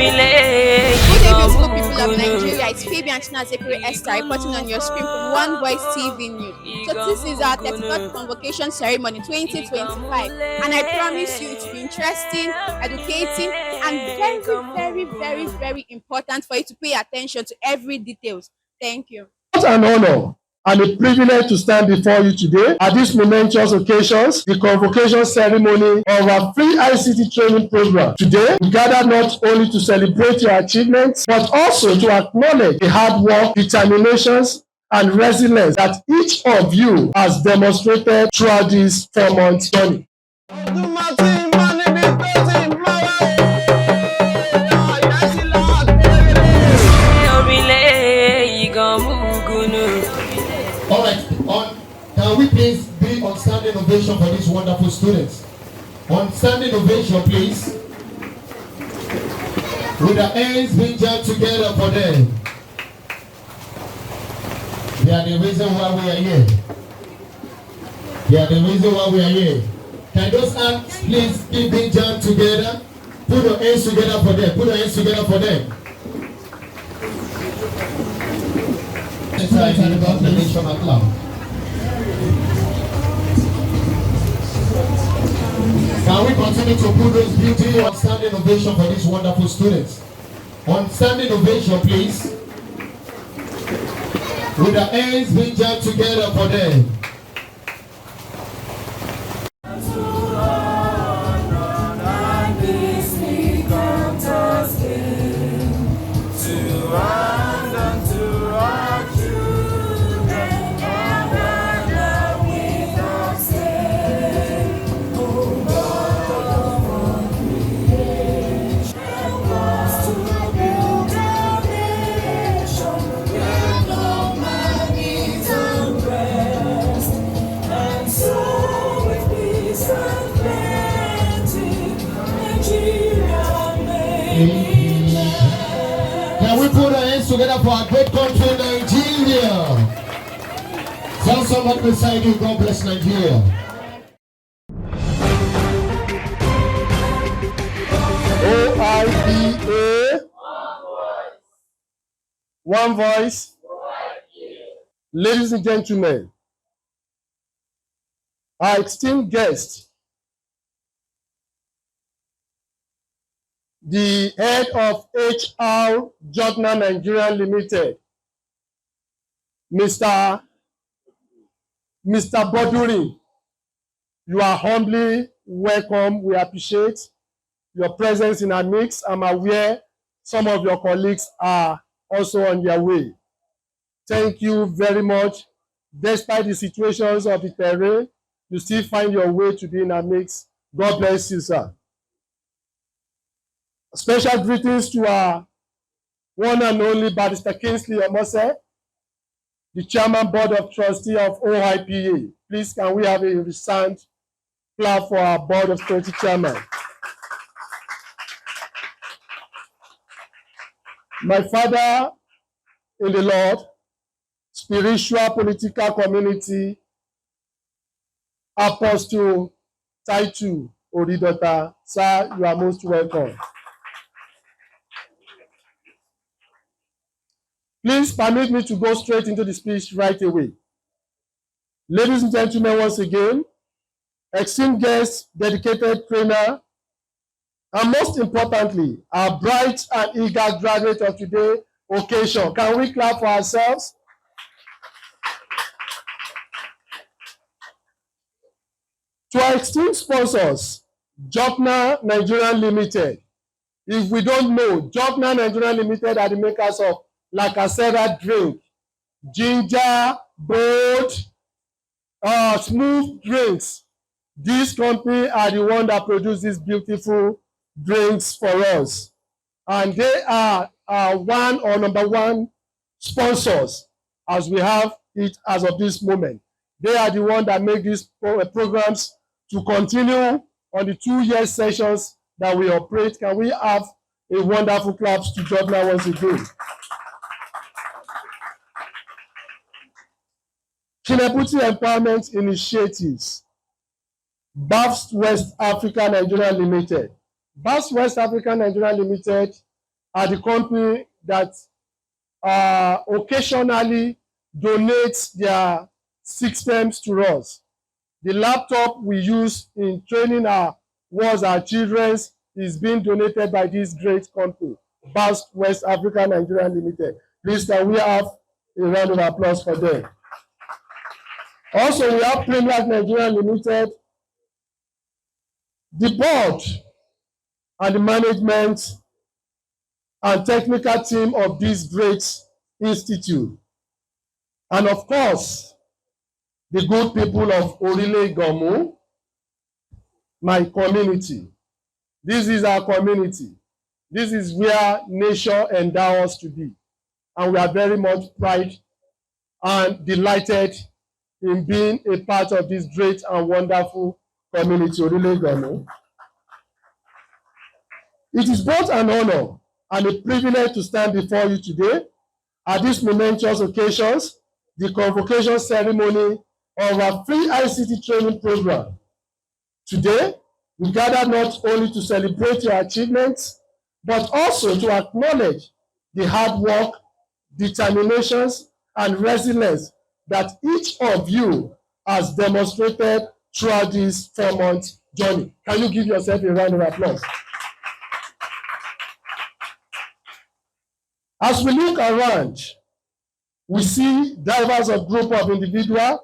Good day, beautiful people of Nigeria. It's Fabian Chinazekere Esther reporting on your screen from One Voice TV News. So this is our 33rd Convocation Ceremony 2025, and I promise you it will be interesting, educating, and very important for you to pay attention to every details. Thank you. It's an honor and a privilege to stand before you today at this momentous occasions, the convocation ceremony of our free ICT training program. Today, we gather not only to celebrate your achievements, but also to acknowledge the hard work, determinations, and resilience that each of you has demonstrated throughout this 4-month journey. All right, can we please be on standing ovation for these wonderful students? On standing ovation, please. With the hands being joined together for them. They are the reason why we are here. They are the reason why we are here. Can those hands please keep being joined together? Put your hands together for them. Put your hands together for them. Excited about the national club. Can we continue to put those beauty on standing ovation for these wonderful students? On standing ovation, please. With the hands being joined together for them. Can we put our hands together for our great country, Nigeria? Tell someone beside you, God bless Nigeria. OIPA, One Voice. Ladies and gentlemen, our esteemed guest, the head of HR Jotna Nigeria Limited, Mr. Boduri, you are humbly welcome. We appreciate your presence in our midst. I'm aware some of your colleagues are also on their way. Thank you very much. Despite the situations of the terrain, you still find your way to be in our midst. God bless you, sir. Special greetings to our one and only Barrister Kingsley Omose, the Chairman Board of Trustees of OIPA. Please, can we have a resound clap for our Board of Trustees Chairman? My father in the Lord, spiritual political community, Apostle Taitu Oridota, sir, you are most welcome. Please permit me to go straight into the speech right away. Ladies and gentlemen, once again, esteemed guests, dedicated trainer, and most importantly, our bright and eager graduate of today's occasion. Can we clap for ourselves? To our esteemed sponsors, Jotna Nigeria Limited. If we don't know, Jotna Nigeria Limited are the makers of Lacasera drink, ginger, bold, smooth drinks. This company are the one that produce these beautiful drinks for us. And they are one or number one sponsors as we have it as of this moment. They are the one that make these programs to continue on the 2-year sessions that we operate. Can we have a wonderful claps to Jotna once again? Kinebuti Empowerment Initiatives, BAFS West Africa Nigeria Limited. BAFS West Africa Nigeria Limited are the company that occasionally donates their systems to us. The laptop we use in training our children is being donated by this great company, BAST West Africa Nigeria Limited. Please, can we have a round of applause for them? Also, we have Premier Nigeria Limited. The board and the management and technical team of this great institute. And of course, the good people of Orile Gomu, my community. This is our community. This is where nature endows us to be. And we are very much proud and delighted in being a part of this great and wonderful community, Orile Gomu. It is both an honor and a privilege to stand before you today at these momentous occasions, the convocation ceremony of our free ICT training program. Today, we gather not only to celebrate your achievements, but also to acknowledge the hard work, determinations, and resilience that each of you has demonstrated throughout this 4-month journey. Can you give yourself a round of applause? As we look around, we see diverse group of individuals,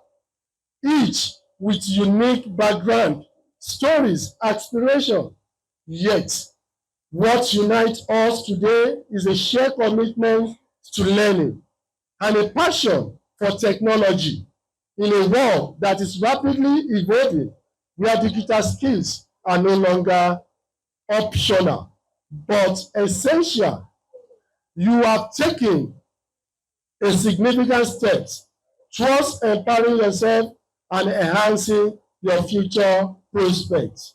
each with unique background, stories, aspiration. Yet, what unites us today is a shared commitment to learning and a passion for technology in a world that is rapidly evolving, where digital skills are no longer optional, but essential. You have taken a significant step towards empowering yourself and enhancing your future prospects.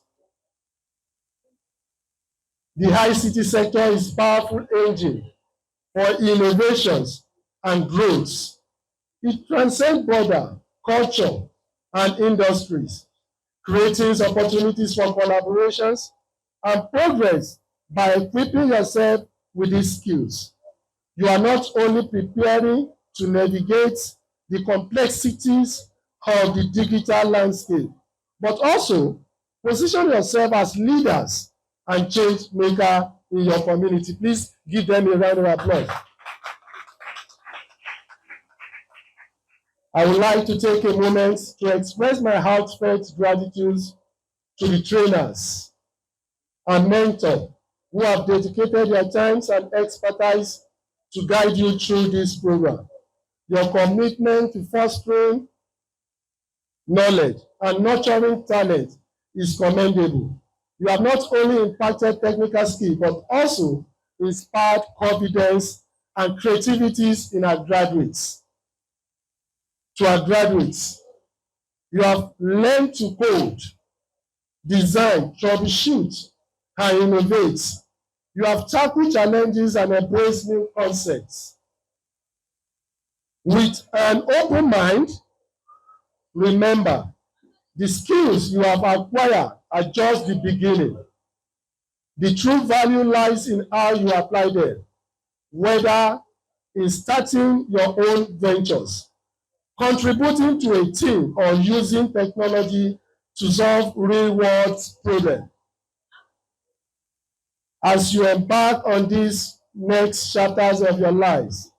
The ICT sector is a powerful engine for innovations and growth. It transcends border, culture, and industries, creating opportunities for collaborations and progress by equipping yourself with these skills. You are not only preparing to navigate the complexities of the digital landscape, but also position yourself as leaders and change maker in your community. Please give them a round of applause. I would like to take a moment to express my heartfelt gratitude to the trainers and mentors who have dedicated their times and expertise to guide you through this program. Your commitment to fostering knowledge and nurturing talent is commendable. You have not only impacted technical skill, but also inspired confidence and creativities in our graduates. To our graduates, you have learned to code, design, troubleshoot, and innovate. You have tackled challenges and embraced new concepts. With an open mind, remember, the skills you have acquired are just the beginning. The true value lies in how you apply them, whether in starting your own ventures, contributing to a team, or using technology to solve real-world problems. As you embark on these next chapters of your lives,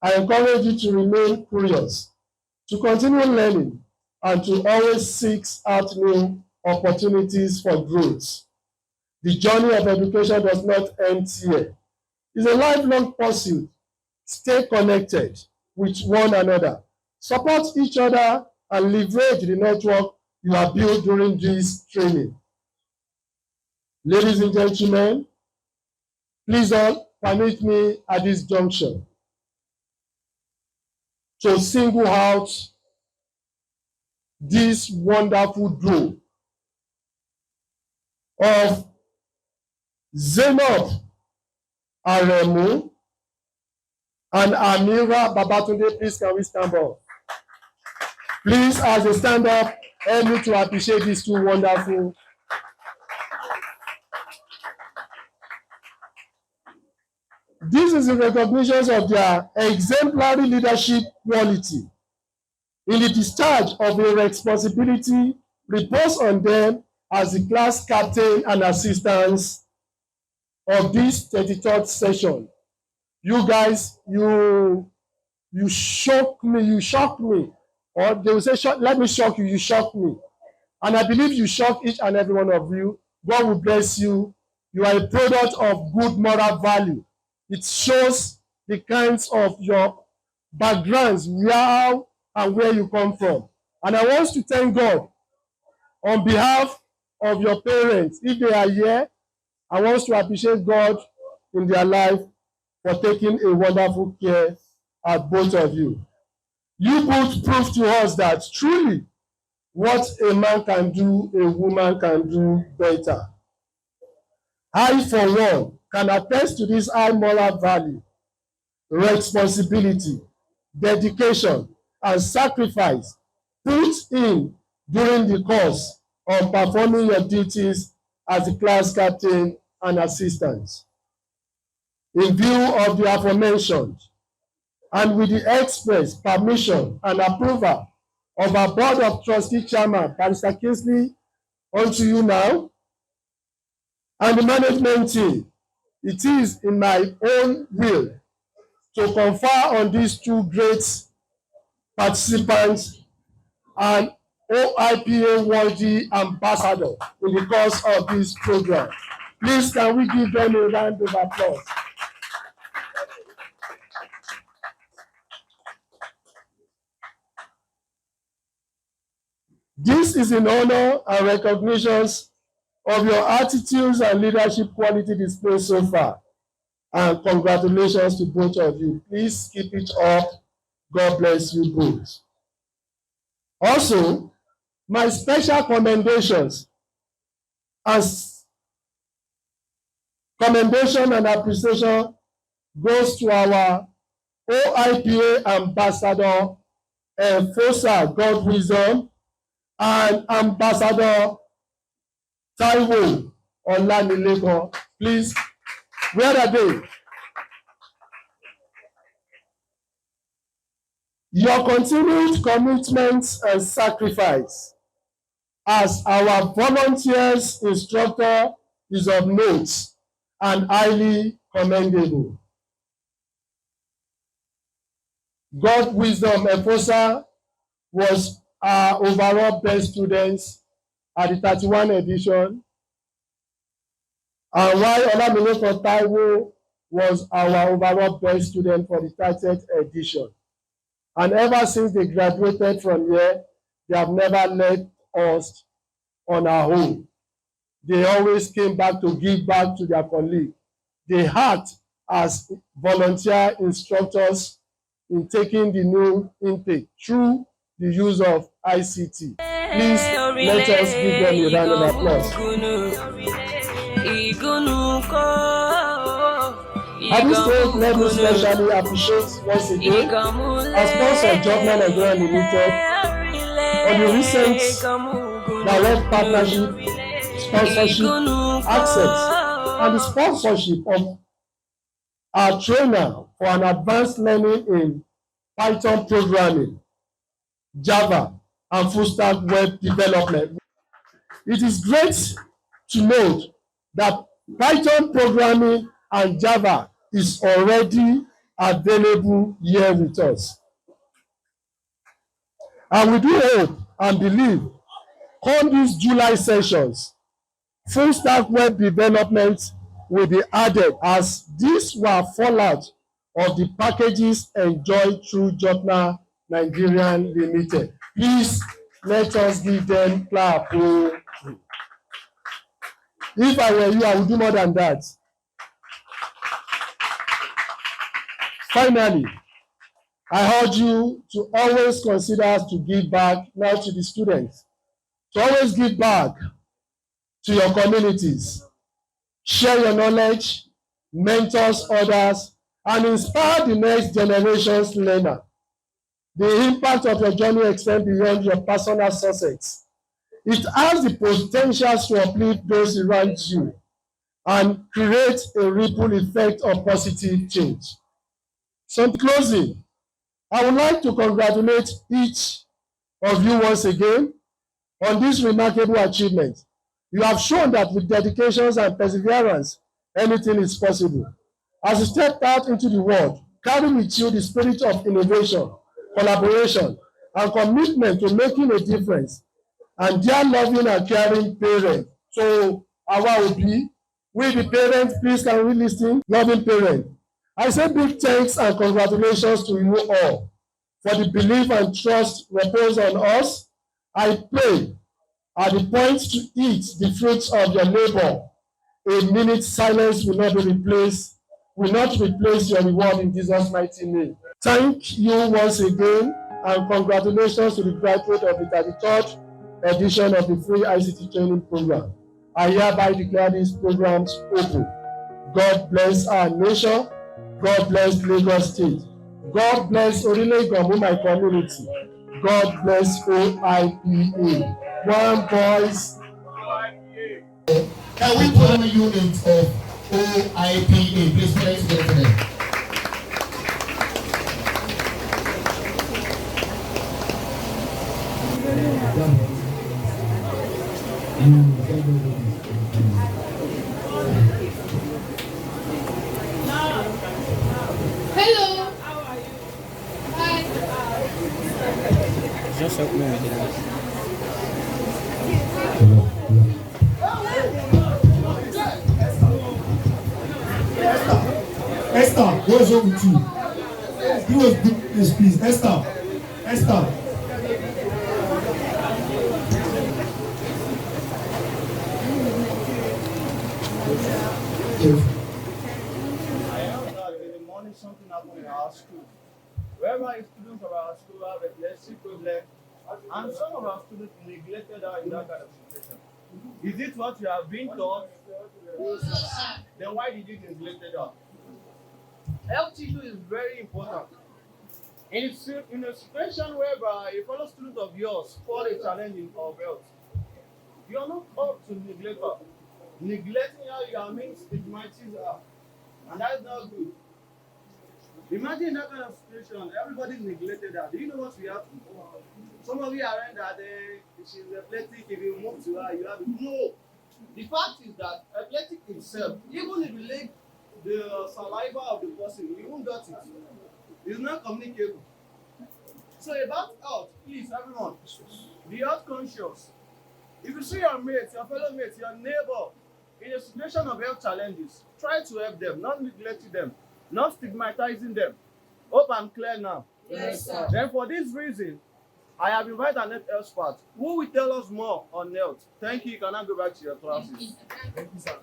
I encourage you to remain curious, to continue learning, and to always seek out new opportunities for growth. The journey of education does not end here. It's a lifelong pursuit. Stay connected with one another, support each other, and leverage the network you have built during this training. Ladies and gentlemen, please all permit me at this junction to single out this wonderful duo of Zainab Aremu and Amira Babatunde. Please, can we stand up? Please, as they stand up, help me to appreciate these two wonderful. This is in recognition of their exemplary leadership quality in the discharge of a responsibility reposed on them as the class captain and assistants of this 33rd session. You guys, you shock me, or they will say, let me shock you, you shock me. And I believe you shock each and every one of you. God will bless you. You are a product of good moral value. It shows the kinds of your backgrounds, how and where you come from. And I want to thank God on behalf of your parents. If they are here, I want to appreciate God in their life for taking a wonderful care of both of you. You both prove to us that truly what a man can do, a woman can do better. I, for one, can attest to this high moral value, responsibility, dedication, and sacrifice put in during the course of performing your duties as the class captain and assistant. In view of the aforementioned, and with the express permission and approval of our Board of Trustee Chairman, Barrister Kingsley, unto you now, and the management team, it is in my own will to confer on these two great participants an OIPA worthy ambassador in the course of this program. Please, can we give them a round of applause? This is in honor and recognition of your attitudes and leadership quality displayed so far. And congratulations to both of you. Please keep it up. God bless you both. Also, my special commendation and appreciation goes to our OIPA ambassador, Fosa God Wisdom, and Ambassador Taiwo Olanileko. Please, where are they? Your continued commitment and sacrifice as our volunteers instructor is of note and highly commendable. God Wisdom Efosa was our overall best students at the 31 edition, and while Olamileko Taiwo was our overall best student for the 30th edition. And ever since they graduated from here, they have never left us on our own. They always came back to give back to their colleagues. They act as volunteer instructors in taking the new intake through the use of ICT. Please let us give them a round of applause. At this stage, let me specially appreciate once again our sponsor, Jobman Nigeria Limited, on the recent direct partnership, sponsorship, access, and the sponsorship of our trainer for an advanced learning in Python programming, Java, and full stack web development. It is great to note that Python programming and Java is already available here with us. And we do hope and believe, come these July sessions, full stack web development will be added, as these were fallout of the packages enjoyed through Jotna Nigeria Limited. Please let us give them clap. If I were you, I would do more than that. Finally, I urge you to always consider to give back now to the students, to always give back to your communities, share your knowledge, mentor others, and inspire the next generation's learner. The impact of your journey extends beyond your personal success. It has the potential to uplift those around you and create a ripple effect of positive change. So in closing, I would like to congratulate each of you once again on this remarkable achievement. You have shown that with dedication and perseverance, anything is possible. As you step out into the world, carry with you the spirit of innovation, collaboration, and commitment to making a difference. And dear loving and caring parents, so our OB, we the parents, please can we listen? Loving parents, I say big thanks and congratulations to you all for the belief and trust reposed on us. I pray at the point to eat the fruits of your labor, a minute silence will not replace your reward in Jesus' mighty name. Thank you once again and congratulations to the graduate of the 33rd edition of the free ICT training program. I hereby declare these programs open. God bless our nation. God bless Lagos State. God bless Orile Igomu, my community. God bless OIPA. One voice. Can we put on a unit of OIPA? Please put it together for them. Hello. How are you? Hi. Just help me with that. Esther, what's wrong with you? He was good, please. Esther. In the morning, something happened in our school. Whereby students of our school have epilepsy problem, and some of our students neglected her in that kind of situation. Is it what you have been taught? Then why did you neglect her? Health issue is very important. In a situation whereby a fellow student of yours fall a challenge of health, you are not up to neglect her. Neglecting her, you are mean stigmatizing her. And that's not good. Imagine that kind of situation, everybody neglected her. Do you know what we have to do? Some of you are saying that she's athletic, if you move to her, you have to. No. The fact is that athletic itself, even if you lick the saliva of the person, you won't get it. It's not communicable. So about health, please, everyone, be health conscious. If you see your mates, your fellow mates, your neighbor in a situation of health challenges, try to help them, not neglecting them, not stigmatizing them. Hope I'm clear now. Yes, sir. Then for this reason, I have invited an health expert who will tell us more on health. Thank you. You can now go back to your classes. Thank you, sir.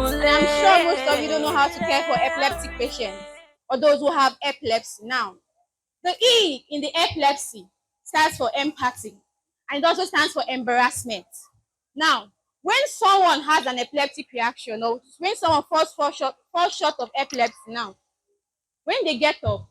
And I'm sure most of you don't know how to care for epileptic patients or those who have epilepsy. Now, the E in the epilepsy stands for empathy, and it also stands for embarrassment. Now, when someone has an epileptic reaction, or when someone falls short of epilepsy now, when they get up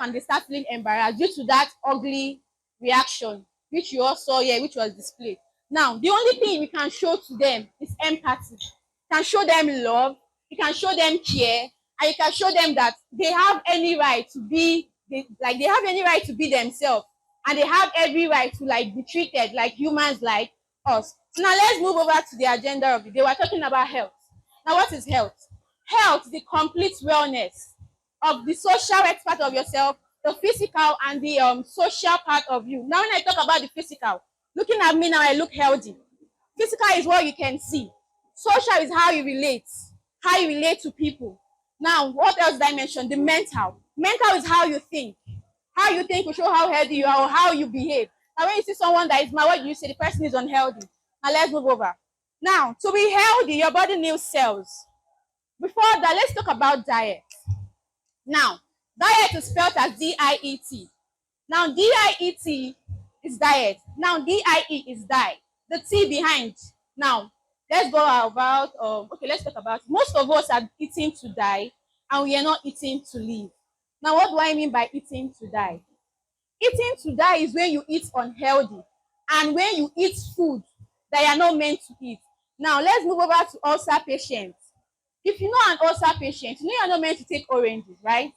and they start feeling embarrassed due to that ugly reaction, which you all saw here, which was displayed. Now, the only thing we can show to them is empathy. You can show them love, you can show them care, and you can show them that they have any right to be, they have any right to be themselves, and they have every right to be treated like humans like us. So now let's move over to the agenda of the day. We're talking about health. Now, what is health? Health is the complete wellness of the social part of yourself, the physical and the social part of you. Now, when I talk about the physical, looking at me now, I look healthy. Physical is what you can see. Social is how you relate to people. Now, what else did I mention? The mental. Mental is how you think. How you think will show how healthy you are or how you behave. Now, when you see someone that is mad, what do you say? The person is unhealthy. Now, let's move over. Now, to be healthy, your body needs cells. Before that, let's talk about diet. Now, diet is spelled as D-I-E-T. Now, D-I-E-T is diet. Now, D-I-E is die. The T behind. Now, let's go about, okay, let's talk about, most of us are eating to die, and we are not eating to live. Now, what do I mean by eating to die? Eating to die is when you eat unhealthy, and when you eat food that you are not meant to eat. Now, let's move over to ulcer patients. If you know an ulcer patient, you know you're not meant to take oranges, right?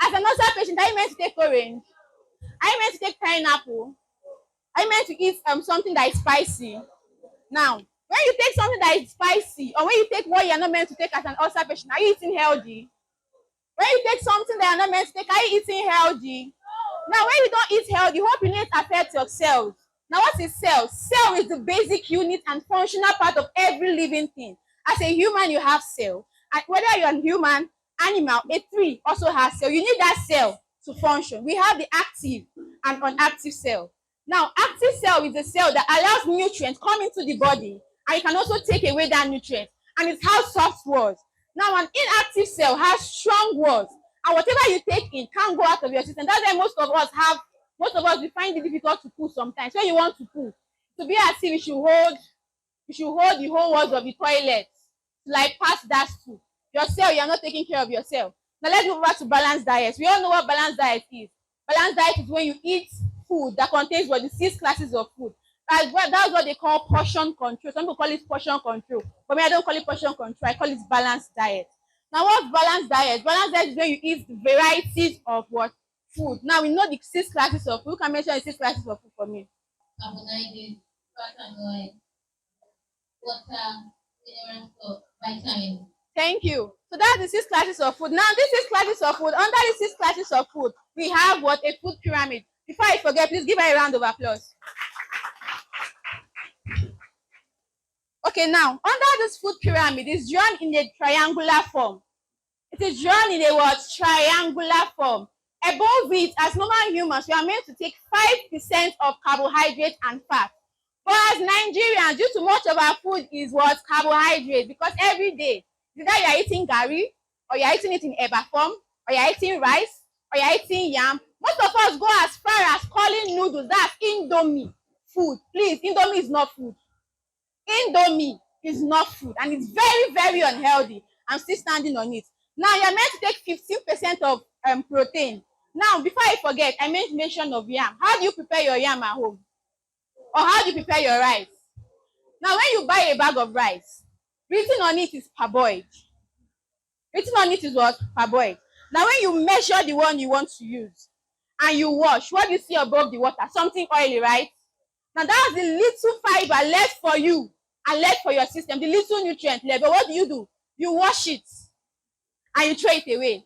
As an ulcer patient, are you meant to take orange? Are you meant to take pineapple? Are you meant to eat something that is spicy? Now, when you take something that is spicy, or when you take what you are not meant to take as an ulcer patient, are you eating healthy? When you take something that you are not meant to take, are you eating healthy? Now, when you don't eat healthy, hope you need to affect your cells. Now, what is cell? Cell is the basic unit and functional part of every living thing. As a human, you have cell. And whether you're a human, animal, a tree also has cell. You need that cell to function. We have the active and inactive cell. Now, active cell is a cell that allows nutrients come into the body, and you can also take away that nutrient. And it has soft words. Now, an inactive cell has strong words, and whatever you take in can't go out of your system. That's why most of us we find it difficult to poo sometimes. When you want to poo, to be as if you should hold the whole walls of the toilet to like pass that stool. Your cell, you are not taking care of yourself. Now let's move over to balanced diet. We all know what balanced diet is. Balanced diet is when you eat food that contains what the 6 classes of food. That's what they call portion control. Some people call it portion control. For me, I don't call it portion control. I call it balanced diet. Now, what's balanced diet? Balanced diet is when you eat varieties of what? Food. Now, we know the 6 classes of food. Who can mention the 6 classes of food for me? Carbohydrates, fat and oil, water, mineral salt, vitamins. Thank you. So that's the 6 classes of food. Now, these 6 classes of food, under the 6 classes of food, we have what? A food pyramid. Before I forget, please give her a round of applause. Okay, now, under this food pyramid is drawn in a triangular form. It is drawn in a what? Triangular form. Above it, as normal humans, we are meant to take 5% of carbohydrate and fat. But as Nigerians, due to much of our food is what? Carbohydrate. Because every day, either you are eating gari, or you are eating it in eba form, or you are eating rice, or you are eating yam. Most of us go as far as calling noodles, that's Indomie, food. Please, Indomie is not food. Indomie is not food, and it's very, very unhealthy. I'm still standing on it. Now, you're meant to take 15% of protein. Now, before I forget, I made mention of yam. How do you prepare your yam at home? Or how do you prepare your rice? Now, when you buy a bag of rice, written on it is parboiled. Written on it is what? Parboiled. Now, when you measure the one you want to use, and you wash, what do you see above the water? Something oily, right? Now, that's the little fiber left for you and left for your system, the little nutrient left. But what do? You wash it and you throw it away.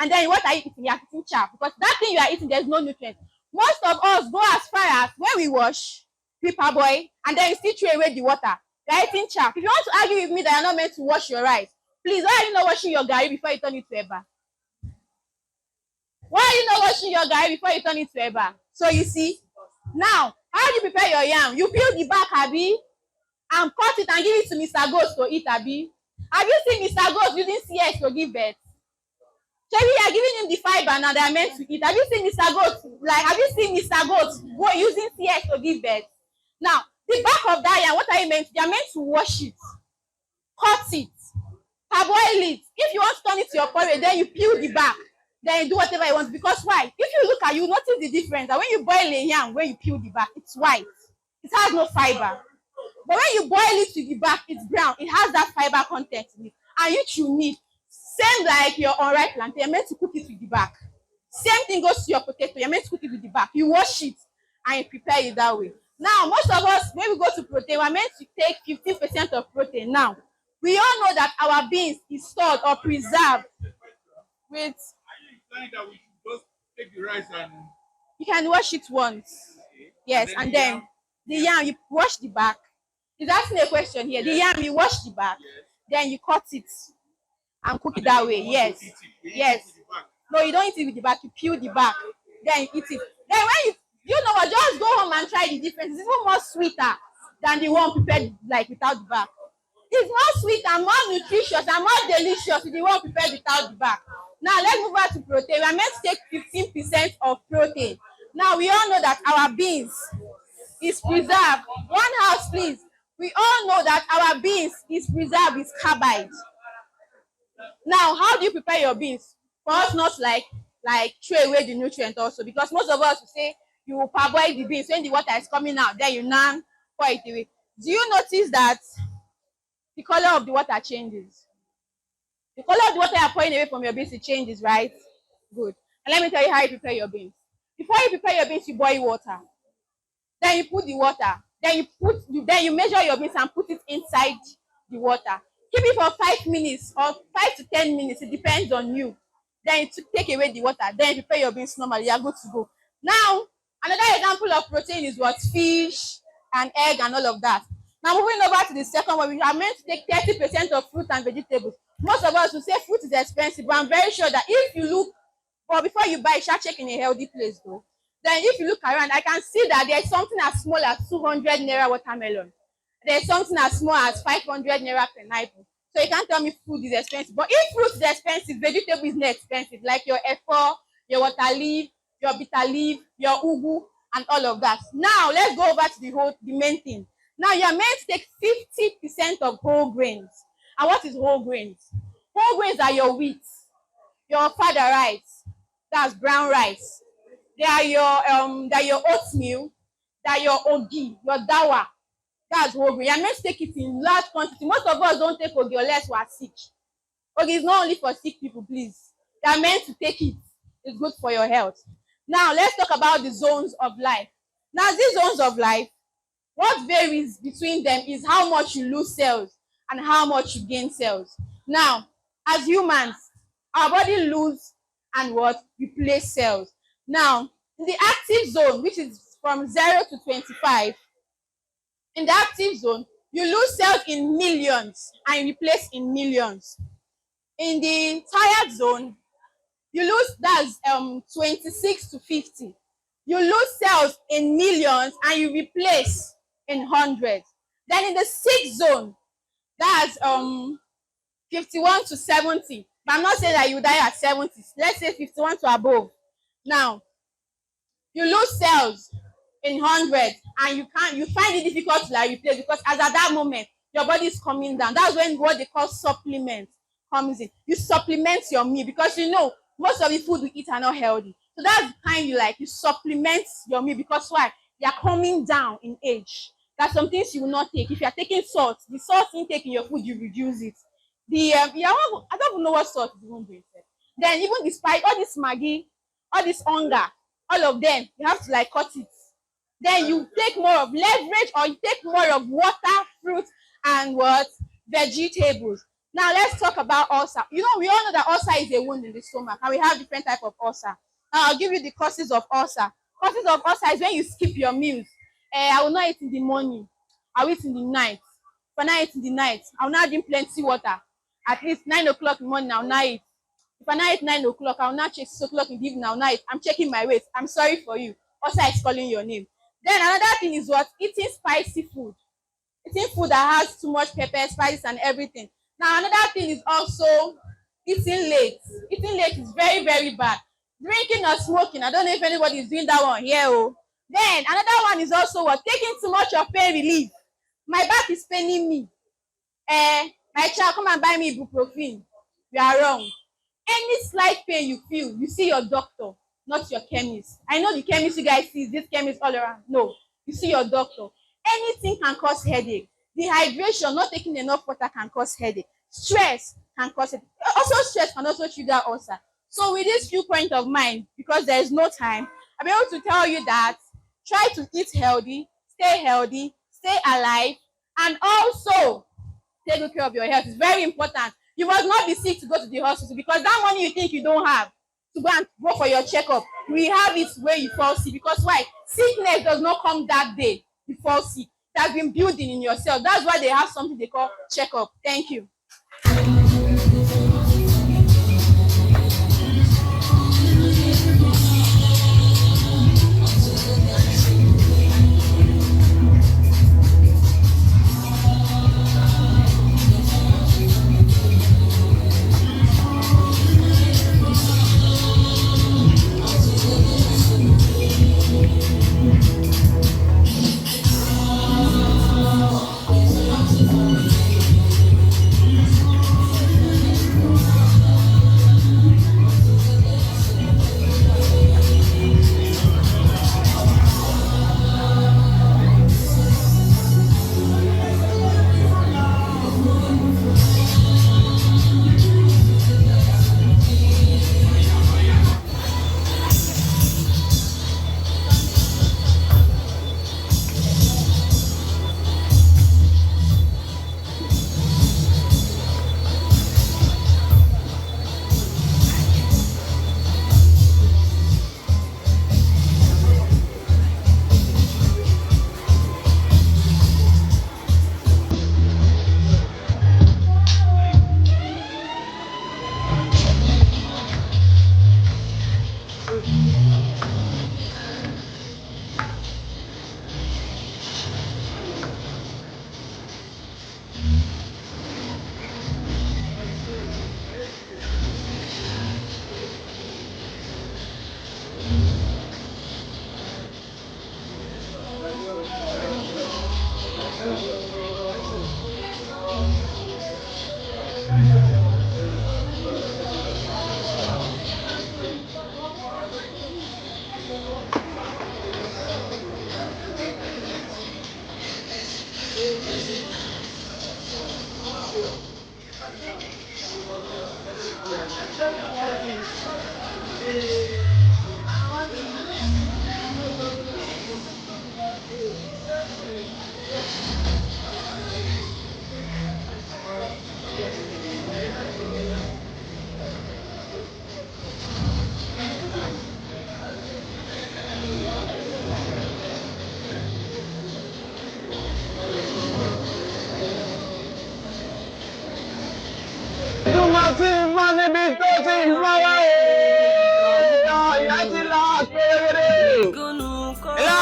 And then what are you eating? You are eating chaff, because that thing you are eating, there's no nutrient. Most of us go as far as when we wash, we parboil, and then you still throw away the water. You are eating chaff. If you want to argue with me that you're not meant to wash your rice, please, why are you not washing your gari before you turn it to eba? Why are you not washing your gari before you turn it to eba? So you see, now, how do you prepare your yam? You peel the back, abi, and cut it and give it to Mr. Goat to eat, abi. Have you seen Mr. Goat using CS to give birth? Maybe you are giving him the fiber now that are meant to eat. Have you seen Mr. Goat? Have you seen Mr. Goat using CS to give birth? Now, the back of that yam, what are you meant to do? You are meant to wash it, cut it, parboil it. If you want to turn it to your porridge, then you peel the back. Then you do whatever you want. Because why? If you look at you notice the difference that when you boil a yam, when you peel the back, it's white. It has no fiber. But when you boil it to the back, it's brown. It has that fiber content in it. And you need. Same like your unripe plantain, you're meant to cook it with the back. Same thing goes to your potato, you're meant to cook it with the back. You wash it and you prepare it that way. Now, most of us, when we go to protein, we're meant to take 15% of protein. Now, we all know that our beans is stored or preserved with... Are you implying that we should just take the rice and... You can wash it once. Yes, and then the yam, you wash the back. He's asking a question here. The yam, you wash the back. Then you cut it and cook it that way. Yes. Yes. No, you don't eat it with the back. You peel the back. Then you eat it. Then when you know what, just go home and try the difference. It's even more sweeter than the one prepared like without the back. It's more sweet and more nutritious and more delicious with the one prepared without the back. Now let's move on to protein. We are meant to take 15% of protein. Now we all know that our beans is preserved. One house, please. We all know that our beans is preserved with carbide. Now, how do you prepare your beans? For us, not like throw away the nutrient also, because most of us will say you will parboil the beans when the water is coming out, then you now pour it away. Do you notice that the color of the water changes? The color of the water you are pouring away from your beans, it changes, right? Good. And let me tell you how you prepare your beans. Before you prepare your beans, you boil water. Then you put the water. Then you measure your beans and put it inside the water. Keep it for 5 minutes or 5 to 10 minutes. It depends on you. Then you take away the water. Then you prepare your beans normally. You are good to go. Now, another example of protein is what? Fish and egg and all of that. Now, moving over to the second one, we are meant to take 30% of fruit and vegetables. Most of us will say fruit is expensive, but I'm very sure that if you look, or before you buy, start checking a healthy place though. Then if you look around, I can see that there's something as small as 200 naira watermelon. There's something as small as 500 naira pineapple. So you can't tell me food is expensive. But if fruit is expensive, vegetable is not expensive, like your efo, your water leaf, your bitter leaf, your ugu, and all of that. Now let's go over to the main thing. Now you are meant to take 50% of whole grains. And what is whole grains? Whole grains are your wheat, your fada rice, that's brown rice. They are your oatmeal, they are your ogi, your dawa. That's whole grain. You are meant to take it in large quantity. Most of us don't take ogi unless we are sick. Ogi is not only for sick people, please. You are meant to take it. It's good for your health. Now let's talk about the zones of life. Now these zones of life, what varies between them is how much you lose cells and how much you gain cells. Now, as humans, our body lose and what? Replace cells. Now, in the active zone, which is from 0 to 25, in the active zone, you lose cells in millions and replace in millions. In the tired zone, you lose, that's 26 to 50. You lose cells in millions and you replace in hundreds. Then in the sick zone, that's 51 to 70. But I'm not saying that you die at 70. Let's say 51 to above. Now, you lose cells in hundreds and you find it difficult to replace, because as at that moment your body is coming down. That's when what they call supplement comes in. You supplement your meal, because you know most of the food we eat are not healthy. So that's the time you supplement your meal, because why? They are coming down in age. That's some things you will not take. If you are taking salt, the salt intake in your food, you reduce it. I don't even know what salt is even doing. Then even the spice, all this Maggi, all this hunger, all of them, you have to cut it. Then you take more of leverage, or you take more of water, fruit, and what? Vegetables. Now let's talk about ulcer. We all know that ulcer is a wound in the stomach, and we have different types of ulcer. Now I'll give you the causes of ulcer. Causes of ulcer is when you skip your meals. I will not eat in the morning. I will eat in the night. If I not eat in the night, I will not drink plenty water. At least 9 o'clock in the morning, I will not eat. If I not eat 9 o'clock, I will not check 6 o'clock in the evening, I will not eat. I'm checking my weight. I'm sorry for you. Ulcer is calling your name. Then another thing is what? Eating spicy food. Eating food that has too much pepper, spices, and everything. Now another thing is also eating late. Eating late is very, very bad. Drinking or smoking. I don't know if anybody is doing that one here. Oh. Then another one is also what? Taking too much of pain relief. My back is paining me. My child, come and buy me ibuprofen. You are wrong. Any slight pain you feel, you see your doctor, not your chemist. I know the chemist you guys see, this chemist all around. No, you see your doctor. Anything can cause headache. Dehydration, not taking enough water, can cause headache. Stress can cause it. Also, stress can also trigger ulcer. So with this few points of mind, because there is no time, I'll be able to tell you that try to eat healthy, stay alive, and also take good care of your health. It's very important. You must not be sick to go to the hospital, because that money you think you don't have to go for your checkup, we have it where you fall sick. Because why? Sickness does not come that day you fall sick. It has been building in yourself. That's why they have something they call checkup. Thank you.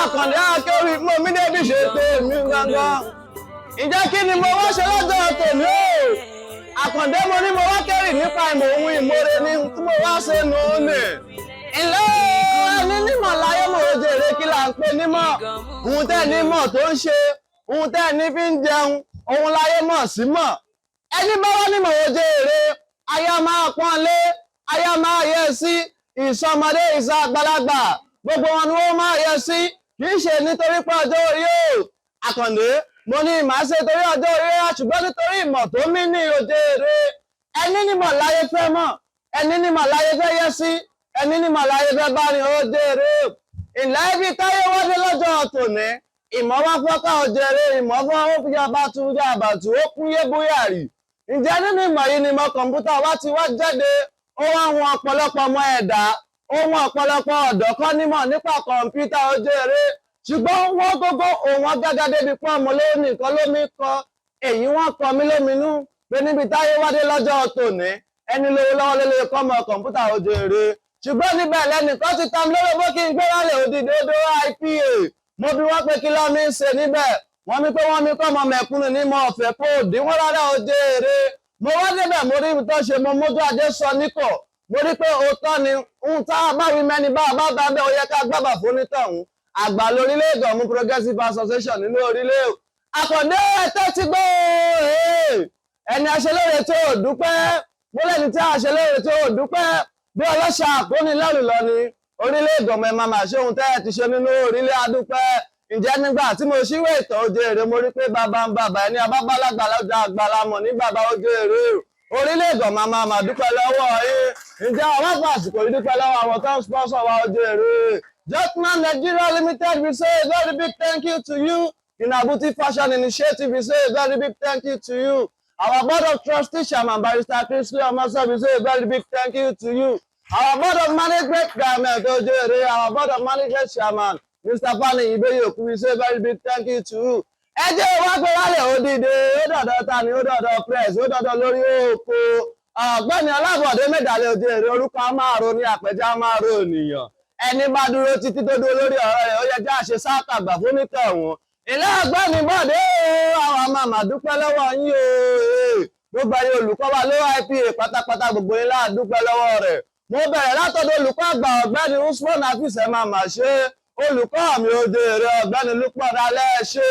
Àkàndé akéwì mo mi débi ṣètò mi gangan. Ìjẹ́ kí ni mo wá ṣe lọ́jọ́ tòní o? Àkàndé mo ní mo wá kẹ́rì nípa ìmọ̀ ohun ìmọ̀re ní tí mo wá ṣe nù ú nì. Ilé ẹni nímọ̀ láyé mo ò jèrè kí là ń pè nímọ̀. Ohun tẹ́ nímọ̀ tó ń ṣe, ohun tẹ́ ní fi ń jẹun, ohun láyé mọ̀ sí mọ̀. Ẹni bá wá nímọ̀ ò jèrè, aya máa pọ́n lé, aya máa yẹ sí, ìsọmọdé ìsọ àgbàlagbà, gbogbo wọn ni wọ́n máa yẹ sí. Kì í ṣe nítorí pé ọjọ́ orí o. Àkàndé mo ní màá ṣe torí ọjọ́ orí rẹ̀ ṣùgbọ́n nítorí ìmọ̀ tó mí ní òjèrè. Ẹni nímọ̀ láyé fẹ́ mọ̀, ẹni nímọ̀ láyé fẹ́ yẹ sí, ẹni nímọ̀ láyé fẹ́ bá ní òjèrè. Ìlà ibi táyé wọ́dé lọ́jọ́ tòní, ìmọ̀ wá fọ́ká òjèrè, ìmọ̀ fọ́ ó fi abatu àbàtù ó kún yé bóyá rí. Ǹjẹ́ nínú ìmọ̀ yìí ni ìmọ̀ kọ̀ǹpútà wá ti wá jáde, ó wá wọn ọ̀pọ̀lọpọ̀ ọmọ ẹ̀dá, ohun ọ̀pọ̀lọpọ̀ ọ̀dọ́ kọ́ nímọ̀ nípa kọ̀ǹpútà òjèrè. Ṣùgbọ́n wọ́n gógó òun gágá débi pọ́n mo ló nìkan lómi kọ èyí wọ́n kọ mí lóminú pé níbi táyé wádé lọ́jọ́ tòní ẹni lówó lọ́wọ́ ló lè kọ́ mọ kọ̀ǹpútà òjèrè. Ṣùgbọ́n níbẹ̀ lẹ́nìkan ti tam lóró bó kí n gbé wálé òdìdó OIPA. Mo bi wọ́n pé kí lọ́ mi ń ṣe níbẹ̀. Wọ́n mi pé wọ́n mi kọ́ ọmọ mẹ̀kúnnù ní mọ ọ̀fẹ́ kó òdìwọ́n rárá òjèrè. Mo wá débẹ̀ mo rí ibi tó ṣe mo mójú ajé sọ níkọ̀. Mo rí pé òótọ́ ni ohun tá a bá wí mẹ́ni bá a bá bá bẹ́ẹ̀ ó yẹ ká gbábà fún nítọ̀hún. Àgbà lórílẹ̀ Ìgànmú Progressive Association nínú orílẹ̀ o. Àkàndé ẹ̀tẹ́ ti gbó ẹni aṣelóore tó dúpẹ́ mo lẹ́ni tí aṣelóore tó dúpẹ́ bí ọlọ́ṣà àpóní lẹ́rù lọ ni orílẹ̀ Ìgànmú ẹ̀ máa ṣe ohun tẹ́ ẹ ti ṣe nínú orílẹ̀ adúpẹ́. Ǹjẹ́ nígbà tí mo ṣíwé ìtàn òjèrè mo rí pé bàbá ń bàbá ẹni abábálágbà lọ́jà àgbàlámọ̀ ní bàbá òjèrè orílẹ̀ Ìgànmú máa dúpẹ́ lọ́wọ́ yín. Ǹjẹ́ àwọn àgbà àsìkò yìí dúpẹ́ lọ́wọ́ àwọn tó ń sponsor wa òjèrè. Jotman Nigeria Limited, we say a very big thank you to you. In Abuti Fashion Initiative, we say a very big thank you to you. Our Board of Trustees Chairman, Barrister Chrisley Omoso, we say a very big thank you to you. Our Board of Management Government, our Board of Management Chairman, Mr. Fani Ibeyoku, we say a very big thank you to you. Ẹ jẹ́ wá pé wálé òdìdé, ó dọ̀dọ̀ ta ni, ó dọ̀dọ̀ press, ó dọ̀dọ̀ lórí oko. Ọ̀gbẹ́ni Ọlábọ̀dé Mẹ́dàlẹ́ òjèrè orúkọ amáàrò ní àpẹjá amáàrò ènìyàn. Ẹni bá dúró títí tó dúró lórí ọ̀rọ̀ rẹ̀ ó yẹ já ṣe sáàkàgbà fún nítọ̀hún. Ilé ọ̀gbẹ́ni Bọ̀dé àwọn màmá dúpẹ́ lọ́wọ́ yín o. Gbogbo ẹ̀yin olùkọ́ wa OIPA pátápátá gbogbo yín láà dúpẹ́ lọ́wọ́ rẹ̀. Mo bẹ̀rẹ̀ látọ̀dọ̀ olùkọ́ àgbà ọ̀gbẹ́ni Usman Afisẹ̀ màmá ṣe. Olùkọ́ mi òjèrè ọ̀gbẹ́ni Lukman alẹ́ ṣe.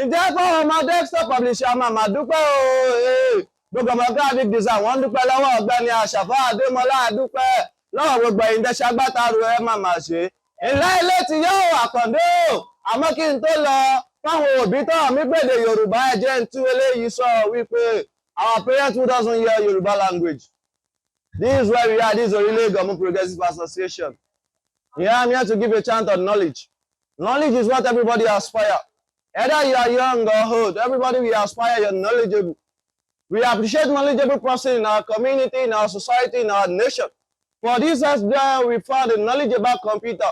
Ǹjẹ́ fáwọn ọmọ desktop publisher màmá dúpẹ́ o. Gbogbo ọmọ graphic design wọ́n dúpẹ́ lọ́wọ́ ọ̀gbẹ́ni Àṣàfà Adémọlá dúpẹ́ lọ́wọ́ gbogbo ẹ̀yin tẹ́ ṣagbátàrú ẹ máa ṣe. Ìlà ilé ti yóò Àkàndé o. Àmọ́ kí n tó lọ fáwọn òbí tó mí gbèdè Yorùbá ẹ jẹ́ n tú eléyìí sọ wípé our parents who doesn't hear Yoruba language. This is where we are. This is Orile Ìgànmú Progressive Association. Yeah, I'm here to give a chant of knowledge. Knowledge is what everybody aspire. Either you are young or old, everybody will aspire you're knowledgeable. We appreciate knowledgeable person in our community, in our society, in our nation. For this SDI, we found the knowledge about computer.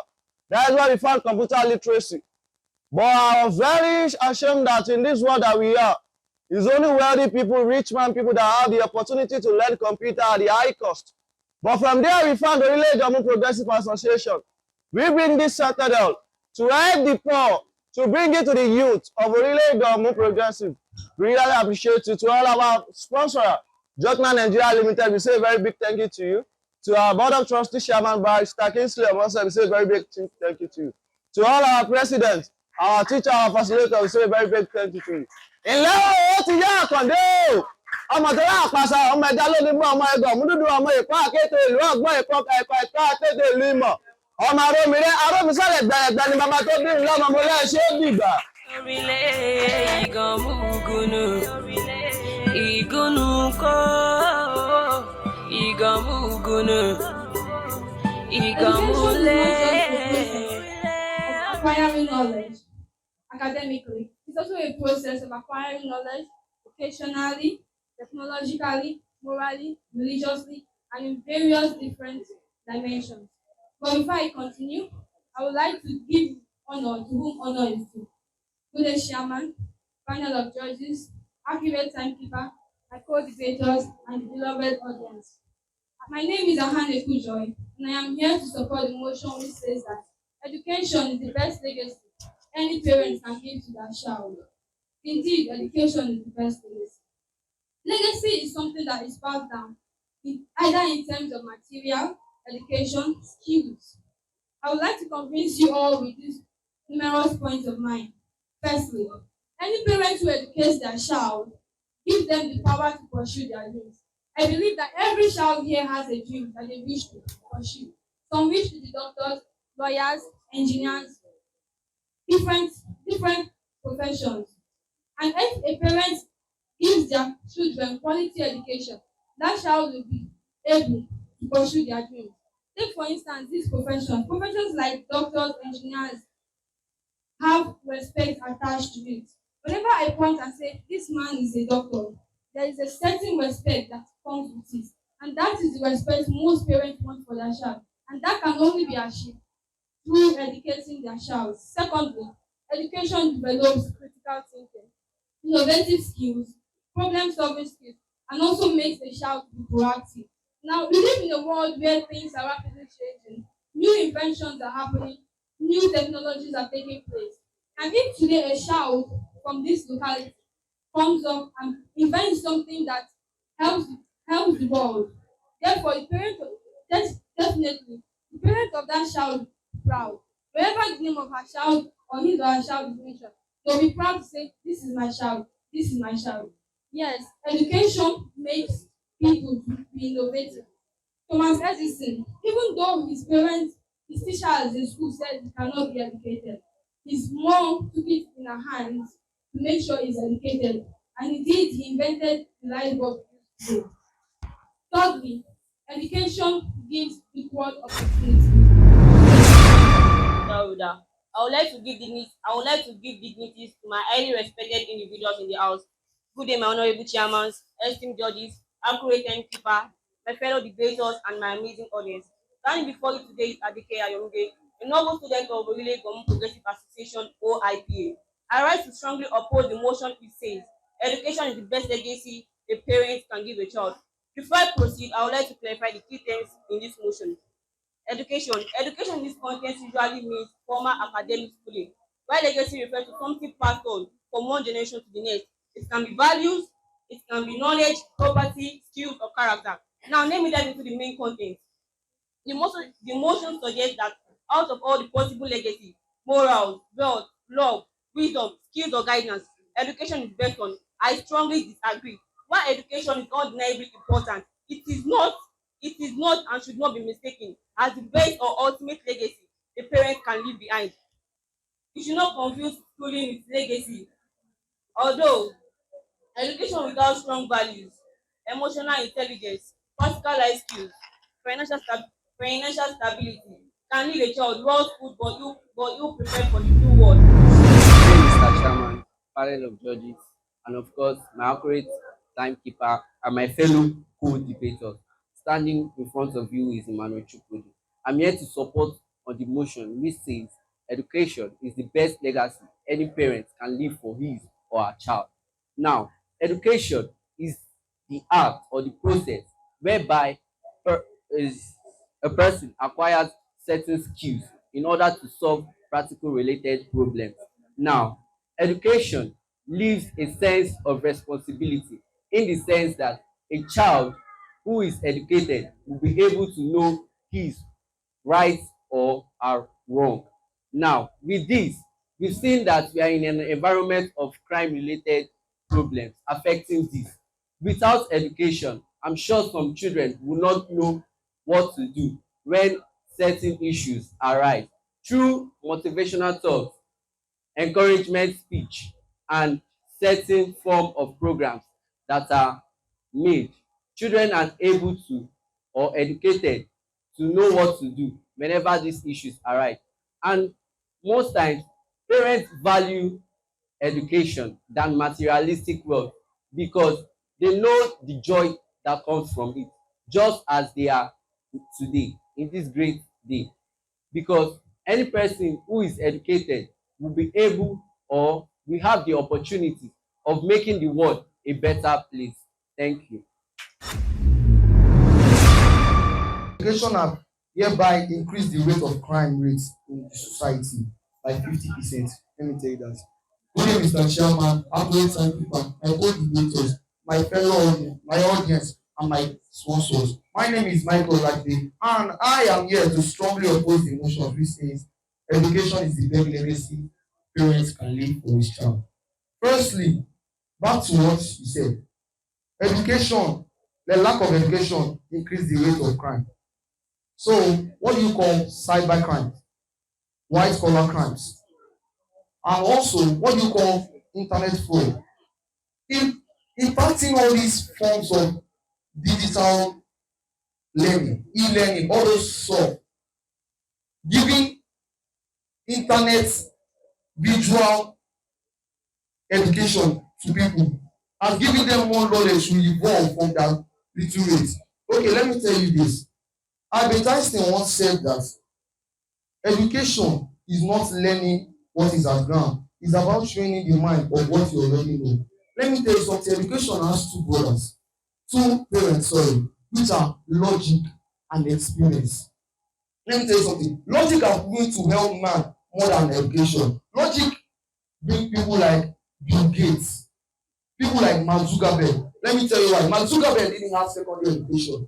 That is why we found computer literacy. But I was very ashamed that in this world that we are, it's only wealthy people, rich man people that have the opportunity to learn computer at the high cost. But from there, we found the Orile Ìgànmú Progressive Association. We bring this citadel to help the poor, to bring it to the youth of Orile Ìgànmú Progressive. We really appreciate you. To all our sponsors, Jotman Nigeria Limited, we say a very big thank you to you. To our Board of Trustees Chairman, Barrister Chrisley Omoso, we say a very big thank you to you. To all our presidents, our teacher, our facilitator, we say a very big thank you to you. Ilé ó ti yá Àkàndé o. Ọmọ tó yá àpàṣà, ọmọ ẹja ló ní mọ́ ọmọ ẹgàn, múdúdú ọmọ ìpá àkété ìlú ọgbọ́n ìpọ́ka ìpá àkété ìlú ìmọ̀. Ọmọ arómisálẹ̀ gbẹ̀rẹ̀gbẹ̀ ni bàbá tó bí lọ́mọ mo lẹ́ ṣe é dìgbà. Orile Ìgànmú gunu, ìgúnnù kọ́, Ìgànmú Education is not just a process of acquiring knowledge academically. It's also a process of acquiring knowledge vocationally, technologically, morally, religiously, and in various different dimensions. But before I continue, I would like to give honor to whom honor is due. Good chairman, panel of judges, accurate timekeeper, my co-debaters, and the beloved audience. My name is Ahane Kujoy, and I am here to support the motion which says that education is the best legacy any parent can give to their child. Indeed, education is the best legacy. Legacy is something that is passed down, either in terms of material, education, skills. I would like to convince you all with these numerous points of mine. Firstly, any parent who educates their child gives them the power to pursue their dreams. I believe that every child here has a dream that they wish to pursue. Some wish to be doctors, lawyers, engineers, different different professions. And if a parent gives their children quality education, that child will be able to pursue their dreams. Take for instance these professions. Professions like doctors, engineers have respect attached to it. Whenever I point and say this man is a doctor, there is a certain respect that comes with it. And that is the respect most parents want for their child. And that can only be achieved through educating their child. Secondly, education develops critical thinking, innovative skills, problem solving skills, and also makes the child be proactive. Now, we live in a world where things are rapidly changing, new inventions are happening, new technologies are taking place. And if today a child from this locality comes up and invents something that helps helps the world, therefore the parent definitely the parent of that child will be proud. Wherever the name of her child or his or her child is mentioned, they'll be proud to say, this is my child, this is my child. Yes, education makes people to be innovative. Thomas Edison, even though his parents, his teachers in school said he cannot be educated, his mom took it in her hands to make sure he's educated. And indeed, he invented the light bulb we use today. Thirdly, education gives equal opportunity. Dauda. I would like to give dignities to my highly respected individuals in the house. Good day, my honorable chairman, esteemed judges, accurate timekeeper, my fellow debaters, and my amazing audience. Standing before you today is Adike Ayomide, a noble student of Orile Government Progressive Association (OIPA). I rise to strongly oppose the motion which says education is the best legacy a parent can give a child. Before I proceed, I would like to clarify the key terms in this motion. Education. Education in this context usually means formal academic schooling, while legacy refers to something passed on from one generation to the next. It can be values, it can be knowledge, property, skills, or character. Now, let me dive into the main content. The motion suggests that out of all the possible legacy, morals, wealth, love, wisdom, skills, or guidance, education is best on. I strongly disagree. While education is undeniably important, it is not and should not be mistaken as the best or ultimate legacy a parent can leave behind. You should not confuse schooling with legacy. Although education without strong values, emotional intelligence, practical life skills, financial stability can leave a child well schooled but you prepared for the new world. Mr. Chairman, panel of judges, and of course, my accurate timekeeper and my fellow co-debaters. Standing in front of you is Emmanuel Chukwudi. I'm here to support on the motion which says education is the best legacy any parent can leave for his or her child. Now, education is the act or the process whereby per, is a person acquires certain skills in order to solve practical related problems. Now, education leaves a sense of responsibility in the sense that a child who is educated will be able to know his right or are wrong. Now, with this, we've seen that we are in an environment of crime related problems affecting this. Without education, I'm sure some children will not know what to do when certain issues arise. Through motivational talks, encouragement speech, and certain form of programs that are made, children are able to or educated to know what to do whenever these issues arise. And most times, parents value education than materialistic wealth because they know the joy that comes from it, just as they are today in this great day. Because any person who is educated will be able or will have the opportunity of making the world a better place. Thank you. Education have hereby increased the rate of crime rates in the society by 50%. Let me tell you that. Good day, Mr. Chairman, accurate time people, my co-debaters, my fellow audience, my audience, and my sponsors. My name is Michael Lagde, and I am here to strongly oppose the motion which says education is the best legacy parents can leave for his child. Firstly, back to what you said. Education, the lack of education increase the rate of crime. So, what do you call cyber crime, white collar crimes, and also what do you call internet fraud? In impacting all these forms of digital learning, e-learning, all those stuff, giving internet visual education to people and giving them more knowledge to evolve from their little rate. Okay, let me tell you this. Albert Einstein once said that education is not learning what is at ground. It's about training the mind of what you already know. Let me tell you something. Education has two parents, which are logic and experience. Let me tell you something. Logic are going to help man more than education. Logic bring people like Bill Gates, people like Mark Zuckerberg. Let me tell you why. Mark Zuckerberg didn't have secondary education.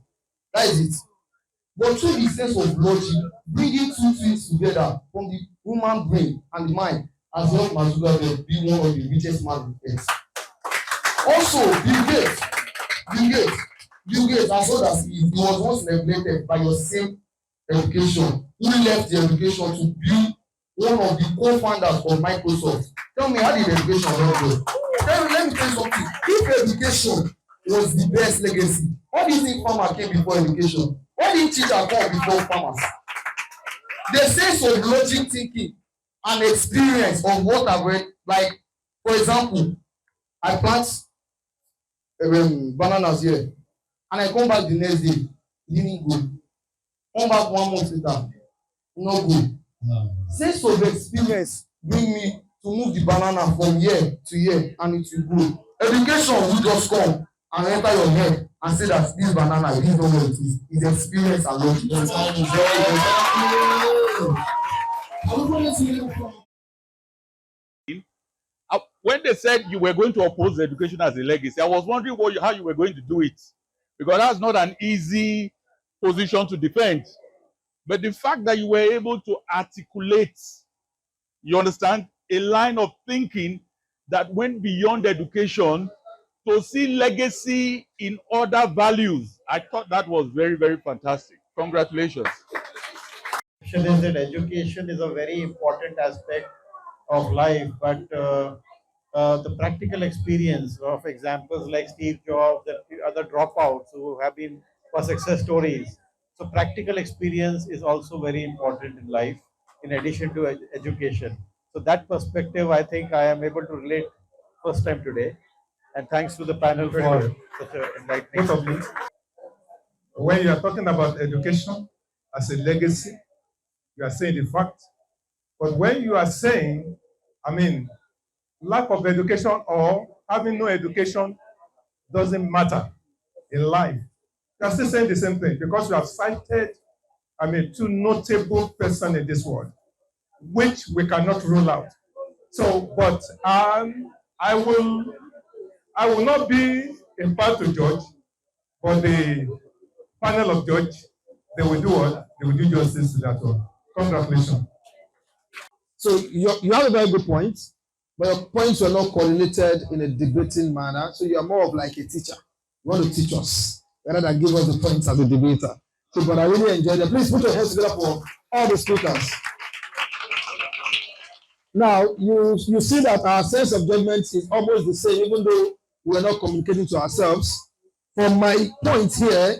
That is it. But through the sense of logic, bringing two things together from the human brain and the mind has helped Mark Zuckerberg be one of the richest men on earth. Also, Bill Gates, as old as he was once neglected by your same education, who left the education to be one of the co-founders of Microsoft. Tell me, how did education help you? Let me tell you something. If education was the best legacy, why do you think farmer came before education? Why didn't teacher come before farmers? The sense of logic thinking and experience of what I've read, like, for example, I plant bananas here, and I come back the next day, it didn't go. Come back 1 month later, no good. Sense of experience bring me to move the banana from here to here, and it will grow. Education will just come and enter your head and say that this banana, this is not what it is. It's experience and logic. When they said you were going to oppose education as a legacy, I was wondering how you were going to do it, because that's not an easy position to defend. But the fact that you were able to articulate, you understand, a line of thinking that went beyond education to see legacy in other values, I thought that was very, very fantastic. Congratulations. Is that education is a very important aspect of life, but the practical experience of examples like Steve Jobs and other dropouts who have been for success stories. So practical experience is also very important in life, in addition to education. So that perspective, I think I am able to relate first time today. And thanks to the panel for such an enlightening. When you are talking about education as a legacy, you are saying the fact. But when you are saying, lack of education or having no education doesn't matter in life, you are still saying the same thing, because you have cited, two notable persons in this world, which we cannot rule out. So, but I will not be in part to judge, but the panel of judge, they will do what? They will do justice to that one. Congratulations. So you have a very good point, but your points were not correlated in a debating manner. So you are more of like a teacher. You want to teach us rather than give us the points as a debater. So, but I really enjoyed it. Please put your hands together for all the speakers. Now, you see that our sense of judgment is almost the same, even though we are not communicating to ourselves. From my point here,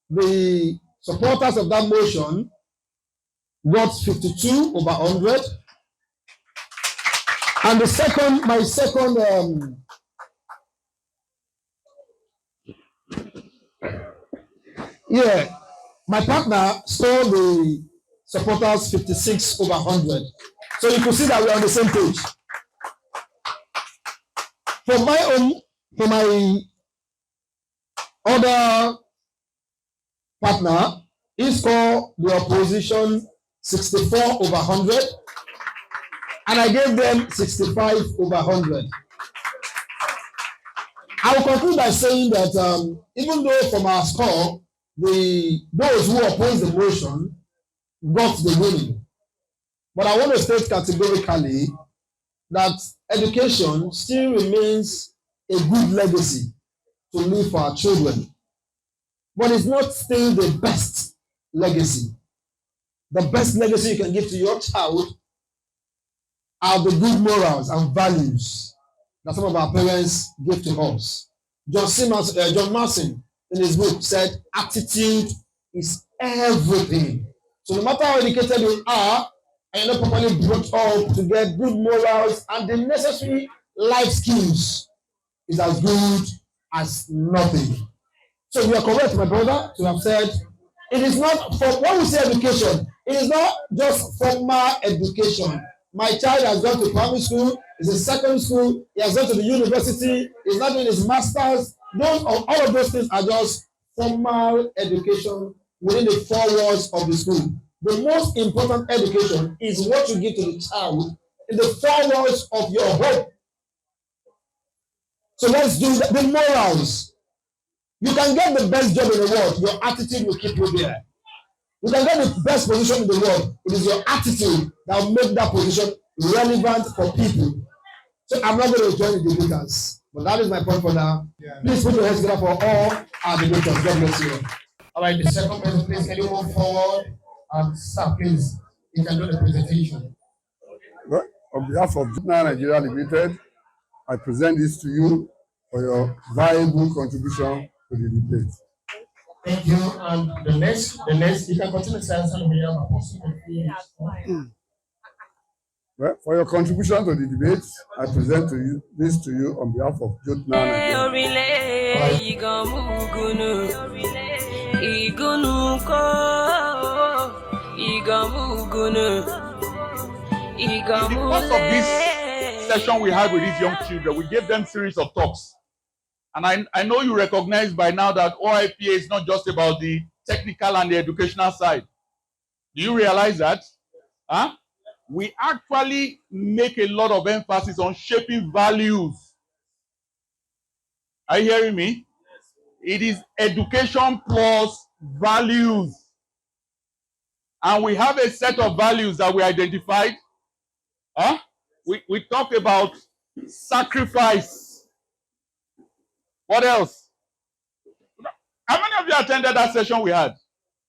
The supporters of that motion got 52 over 100. And my second my partner stole the supporters 56 over 100. So you can see that we're on the same page. For my other partner, he scored the opposition 64 over 100, and I gave them 65 over 100. I will conclude by saying that even though from our score, those who oppose the motion got the winning, but I want to state categorically that education still remains a good legacy to leave for our children, but it's not still the best legacy. The best legacy you can give to your child are the good morals and values that some of our parents give to us. John Marston, in his book, said, attitude is everything. So no matter how educated you are, and you're not properly brought up to get good morals and the necessary life skills, is as good as nothing. So you are correct, my brother, to have said, it is not, for when we say education, it is not just formal education. My child has gone to primary school, is in secondary school, he has gone to the university, he's not doing his masters. All of those things are just formal education within the four walls of the school. The most important education is what you give to the child in the four walls of your home. So let's do that. The morals. You can get the best job in the world, your attitude will keep you there. You can get the best position in the world, it is your attitude that will make that position relevant for people. So I'm not going to join the debaters, but that is my point for now. Yeah. Please put your hands together for all our debaters. God bless you. All right, the second person, please, can you move forward? Sir, please, you can do the presentation. Well, on behalf of Nigeria Limited, I present this to you for your valuable contribution to the debate. Thank you. And the next, you can continue to answer the Well, for your contribution to the debate, I present this to you on behalf of Jotna In the course of this session we had with these young children, we gave them series of talks. And I know you recognize by now that OIPA is not just about the technical and the educational side. Do you realize that? Huh? We actually make a lot of emphasis on shaping values. Are you hearing me? It is education plus values. And we have a set of values that we identified. Huh? We talk about sacrifice. What else? How many of you attended that session we had?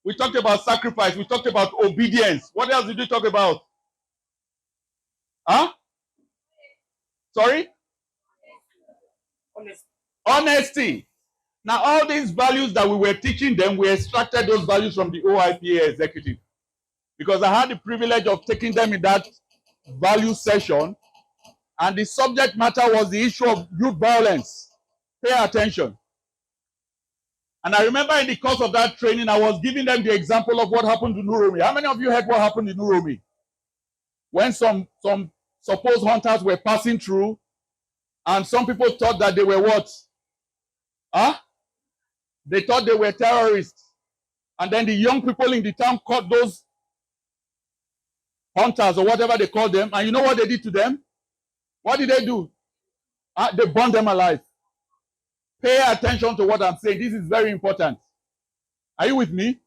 We talked about sacrifice. We talked about obedience. What else did we talk about? Huh? Sorry? Honesty. Now, all these values that we were teaching them, we extracted those values from the OIPA executive. Because I had the privilege of taking them in that value session. And the subject matter was the issue of youth violence. Pay attention. And I remember in the course of that training, I was giving them the example of what happened in Uromi. How many of you heard what happened in Uromi? When some supposed hunters were passing through, and some people thought that they were what? Huh? They thought they were terrorists. And then the young people in the town caught those hunters or whatever they called them. And you know what they did to them? What did they do? They burned them alive. Pay attention to what I'm saying. This is very important. Are you with me?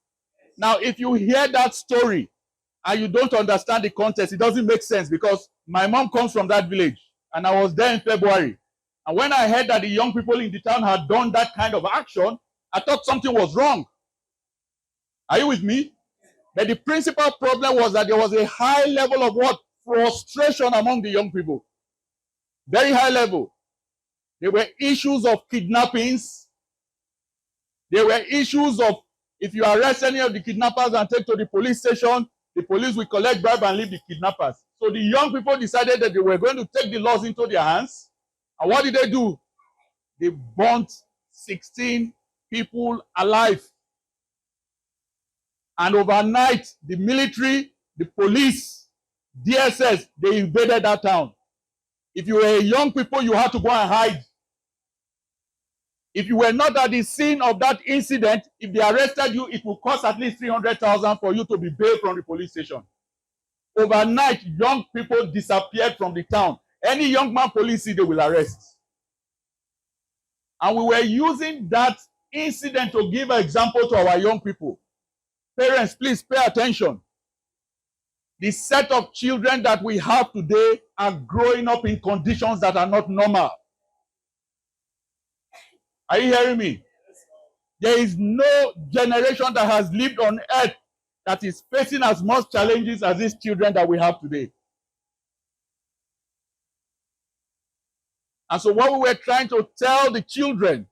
Now, if you hear that story and you don't understand the context, it doesn't make sense, because my mom comes from that village and I was there in February. And when I heard that the young people in the town had done that kind of action, I thought something was wrong. Are you with me? But the principal problem was that there was a high level of what? Frustration among the young people. Very high level. There were issues of kidnappings. There were issues of If you arrest any of the kidnappers and take to the police station, the police will collect bribe and leave the kidnappers. So the young people decided that they were going to take the laws into their hands. And what did they do? They burnt 16 people alive. And overnight, the military, the police, DSS, they invaded that town. If you were young people, you had to go and hide. If you were not at the scene of that incident, if they arrested you, it will cost at least 300,000 for you to be bailed from the police station. Overnight, young people disappeared from the town. Any young man police see, they will arrest. And we were using that incident to give an example to our young people. Parents, please pay attention. The set of children that we have today are growing up in conditions that are not normal. Are you hearing me? There is no generation that has lived on earth that is facing as much challenges as these children that we have today. And so what we were trying to tell the children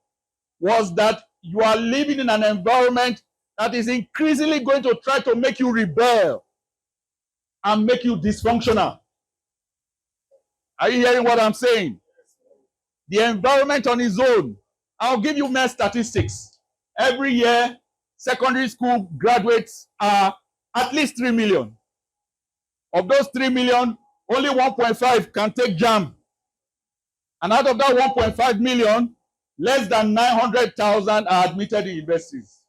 was that you are living in an environment that is increasingly going to try to make you rebel and make you dysfunctional. Are you hearing what I'm saying? The environment on its own. I'll give you mere statistics. Every year, secondary school graduates are at least 3 million. Of those 3 million, only 1.5 can take JAMB. And out of that 1.5 million, less than 900,000 are admitted in universities.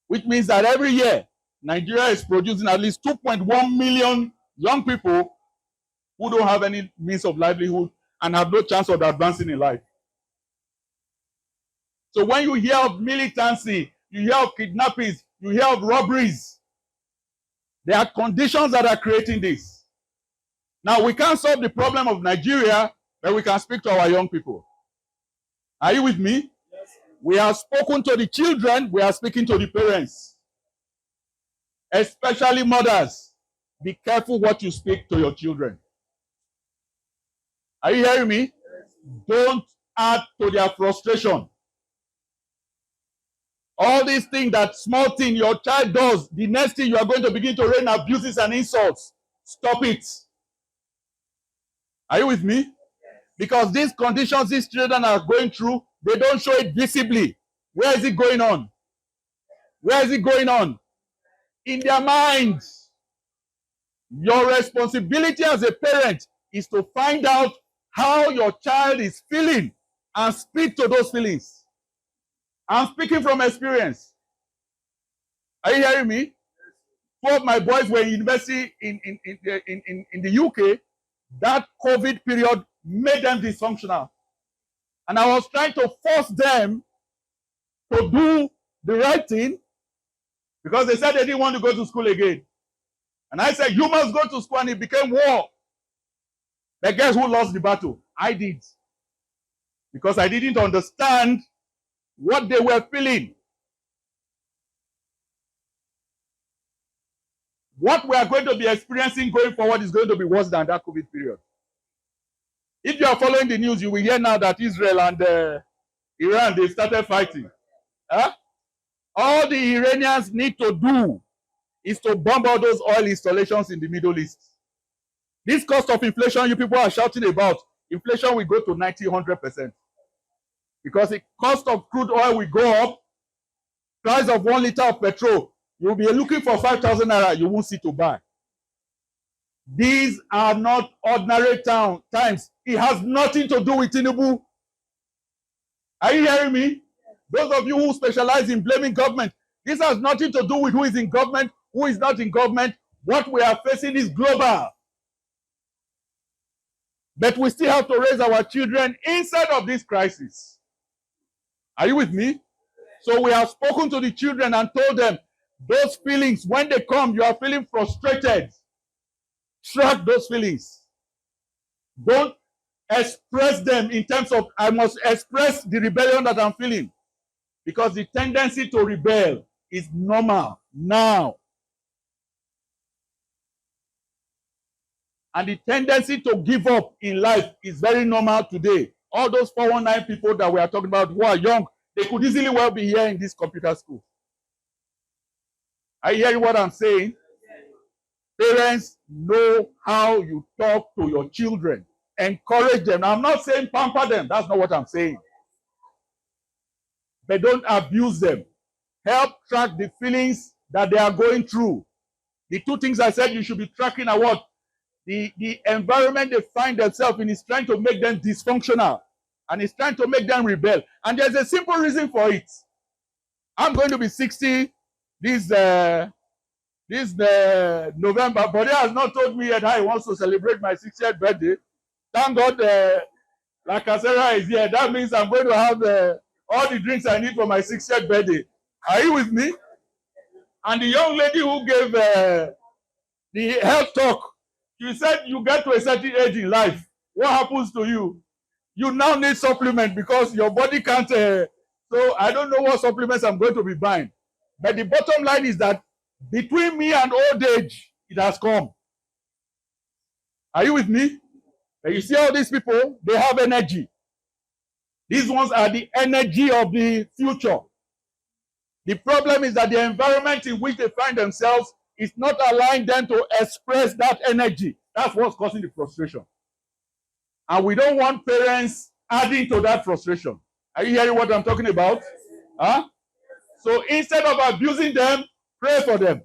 Which means that every year, Nigeria is producing at least 2.1 million young people who don't have any means of livelihood and have no chance of advancing in life. So when you hear of militancy, you hear of kidnappings, you hear of robberies, there are conditions that are creating this. Now, we can't solve the problem of Nigeria, but we can speak to our young people. Are you with me? Yes. We have spoken to the children, we are speaking to the parents. Especially mothers. Be careful what you speak to your children. Are you hearing me? Yes. Don't add to their frustration. All these things, that small thing your child does, the next thing you are going to begin to rain abuses and insults. Stop it. Are you with me? Because these conditions these children are going through, they don't show it visibly. Where is it going on? Where is it going on? In their minds. Your responsibility as a parent is to find out how your child is feeling and speak to those feelings. I'm speaking from experience. Are you hearing me? 4 of my boys were in university in the UK. That COVID period made them dysfunctional. And I was trying to force them to do the right thing because they said they didn't want to go to school again. And I said, you must go to school, and it became war. But guess who lost the battle? I did. Because I didn't understand what they were feeling. What we are going to be experiencing going forward is going to be worse than that COVID period. If you are following the news, you will hear now that Israel and Iran, they started fighting. Huh? All the Iranians need to do is to bomb all those oil installations in the Middle East. This cost of inflation you people are shouting about, inflation will go to 90-100%. Because the cost of crude oil will go up, price of 1 liter of petrol, you'll be looking for 5,000 naira, you won't see to buy. These are not ordinary times. It has nothing to do with Tinubu. Are you hearing me? Those of you who specialize in blaming government, this has nothing to do with who is in government, who is not in government. What we are facing is global. But we still have to raise our children inside of this crisis. Are you with me? So we have spoken to the children and told them, those feelings, when they come, you are feeling frustrated. Track those feelings. Don't express them in terms of, I must express the rebellion that I'm feeling. Because the tendency to rebel is normal now. And the tendency to give up in life is very normal today. All those 419 people that we are talking about who are young, they could easily well be here in this computer school. Are you hearing what I'm saying? Parents, know how you talk to your children. Encourage them. I'm not saying pamper them. That's not what I'm saying. But don't abuse them. Help track the feelings that they are going through. The two things I said you should be tracking are what? The environment they find themselves in is trying to make them dysfunctional. And it's trying to make them rebel. And there's a simple reason for it. I'm going to be 60 this November, but he has not told me yet how he wants to celebrate my 60th birthday. Thank God, La Casera is here. That means I'm going to have all the drinks I need for my 60th birthday. Are you with me? And the young lady who gave the health talk, she said you get to a certain age in life. What happens to you? You now need supplement because your body can't. So I don't know what supplements I'm going to be buying. But the bottom line is that between me and old age, it has come. Are you with me? And you see all these people, they have energy. These ones are the energy of the future. The problem is that the environment in which they find themselves is not allowing them to express that energy. That's what's causing the frustration. And we don't want parents adding to that frustration. Are you hearing what I'm talking about? Huh? So instead of abusing them, pray for them.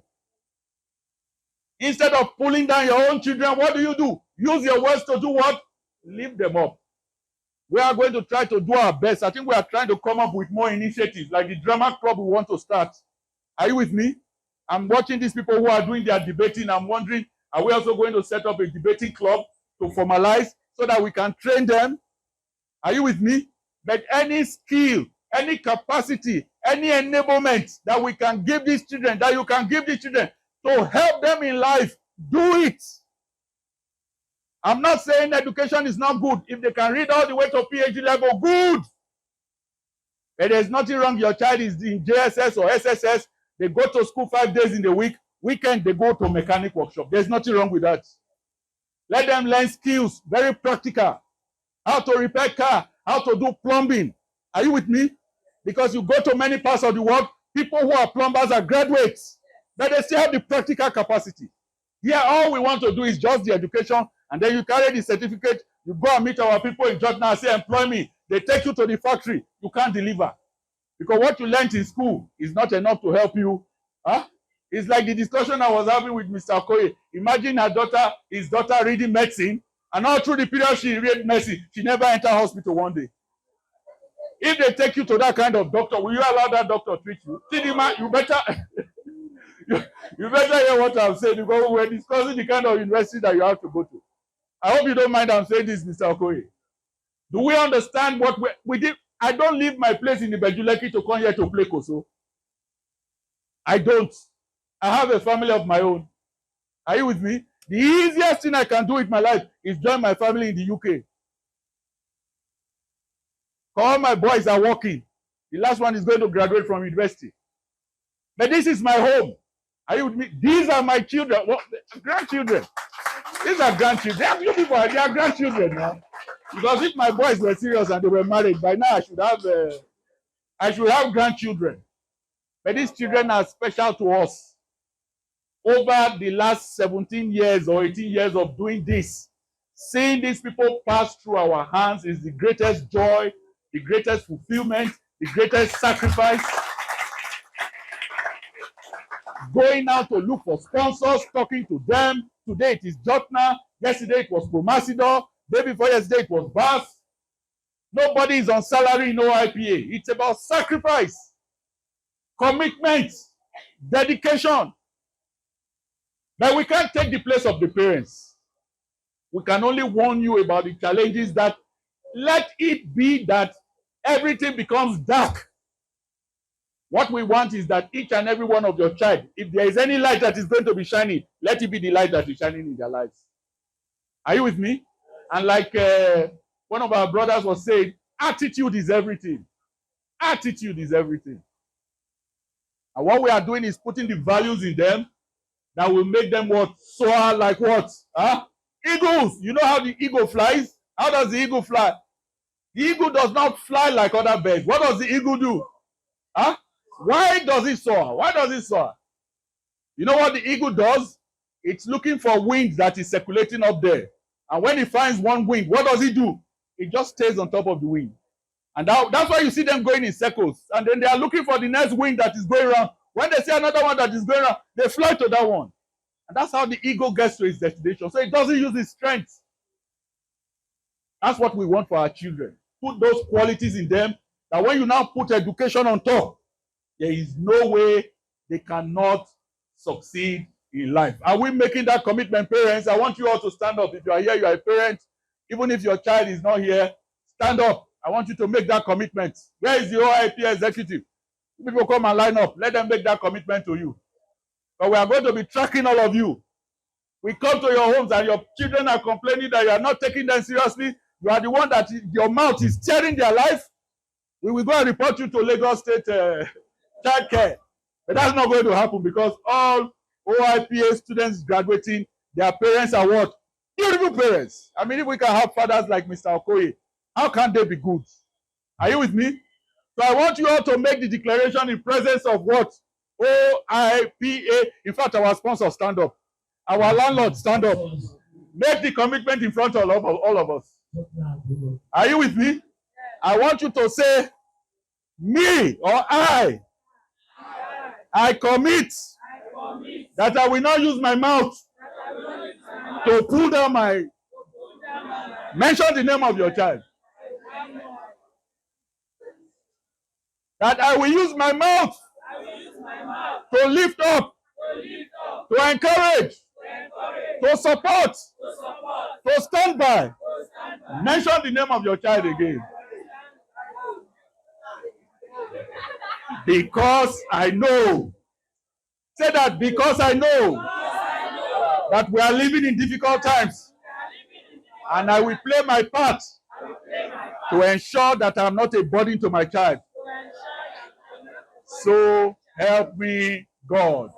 Instead of pulling down your own children, what do? Use your words to do what? Lift them up. We are going to try to do our best. I think we are trying to come up with more initiatives, like the drama club we want to start. Are you with me? I'm watching these people who are doing their debating. I'm wondering, are we also going to set up a debating club to formalize so that we can train them? Are you with me? But any skill, any capacity, any enablement that we can give these children, that you can give these children to help them in life, do it. I'm not saying education is not good. If they can read all the way to PhD level, good. But there's nothing wrong. Your child is in JSS or SSS. They go to school 5 days in the week. Weekend, they go to mechanic workshop. There's nothing wrong with that. Let them learn skills, very practical. How to repair car, how to do plumbing. Are you with me? Because you go to many parts of the world, people who are plumbers are graduates, but they still have the practical capacity. Here, all we want to do is just the education, and then you carry the certificate, you go and meet our people in Jordan and say, employ me. They take you to the factory. You can't deliver. Because what you learned in school is not enough to help you. Huh? It's like the discussion I was having with Mr. Okoye. Imagine his daughter reading medicine, and all through the period she read medicine, she never entered hospital one day. If they take you to that kind of doctor, will you allow that doctor to treat you? Chidima, you better you better hear what I'm saying, because we're discussing the kind of university that you have to go to. I hope you don't mind I'm saying this, Mr. Okoye. Do we understand what we did? I don't leave my place in the Bejuleki to come here to play Koso. I don't. I have a family of my own. Are you with me? The easiest thing I can do with my life is join my family in the UK. All my boys are working. The last one is going to graduate from university. But this is my home. Are you with me? These are my children. Well, grandchildren. These are grandchildren. They are beautiful. They are grandchildren now. Because if my boys were serious and they were married, by now I should have grandchildren. But these children are special to us. Over the last 17 years or 18 years of doing this, seeing these people pass through our hands is the greatest joy, the greatest fulfillment, the greatest sacrifice. Going out to look for sponsors, talking to them. Today it is Jotna. Yesterday it was Promasidor. Day before yesterday it was BAS. Nobody is on salary in OIPA. It's about sacrifice, commitment, dedication. But we can't take the place of the parents. We can only warn you about the challenges that let it be that everything becomes dark. What we want is that each and every one of your child, if there is any light that is going to be shining, let it be the light that is shining in their lives. Are you with me? And like one of our brothers was saying, attitude is everything. Attitude is everything. And what we are doing is putting the values in them that will make them what? Soar like what? Huh? Eagles. You know how the eagle flies? How does the eagle fly? The eagle does not fly like other birds. What does the eagle do? Huh? Why does it soar? Why does it soar? You know what the eagle does? It's looking for wind that is circulating up there. And when it finds one wind, what does it do? It just stays on top of the wind. And that's why you see them going in circles. And then they are looking for the next wind that is going around. When they see another one that is going around, they fly to that one. And that's how the eagle gets to its destination. So it doesn't use its strength. That's what we want for our children. Put those qualities in them that when you now put education on top, there is no way they cannot succeed in life. Are we making that commitment, parents? I want you all to stand up. If you are here, you are a parent. Even if your child is not here, stand up. I want you to make that commitment. Where is the OIPA executive? People come and line up. Let them make that commitment to you. But we are going to be tracking all of you. We come to your homes and your children are complaining that you are not taking them seriously. You are the one that your mouth is tearing their life. We will go and report you to Lagos State Child Care. But that's not going to happen because all OIPA students graduating, their parents are what? Beautiful parents. I mean, if we can have fathers like Mr. Okoye, how can they be good? Are you with me? So I want you all to make the declaration in presence of what? OIPA. In fact, our sponsor, stand up. Our landlord, stand up. Make the commitment in front of all of us. Are you with me? I want you to say, me or I commit that I will not use my mouth to pull down my... Mention the name of your child. That I will use my mouth to lift up, to encourage, to support, to stand by. Mention the name of your child again. Because I know. Say that, because I know that we are living in difficult times. And I will play my part to ensure that I am not a burden to my child. So help me God.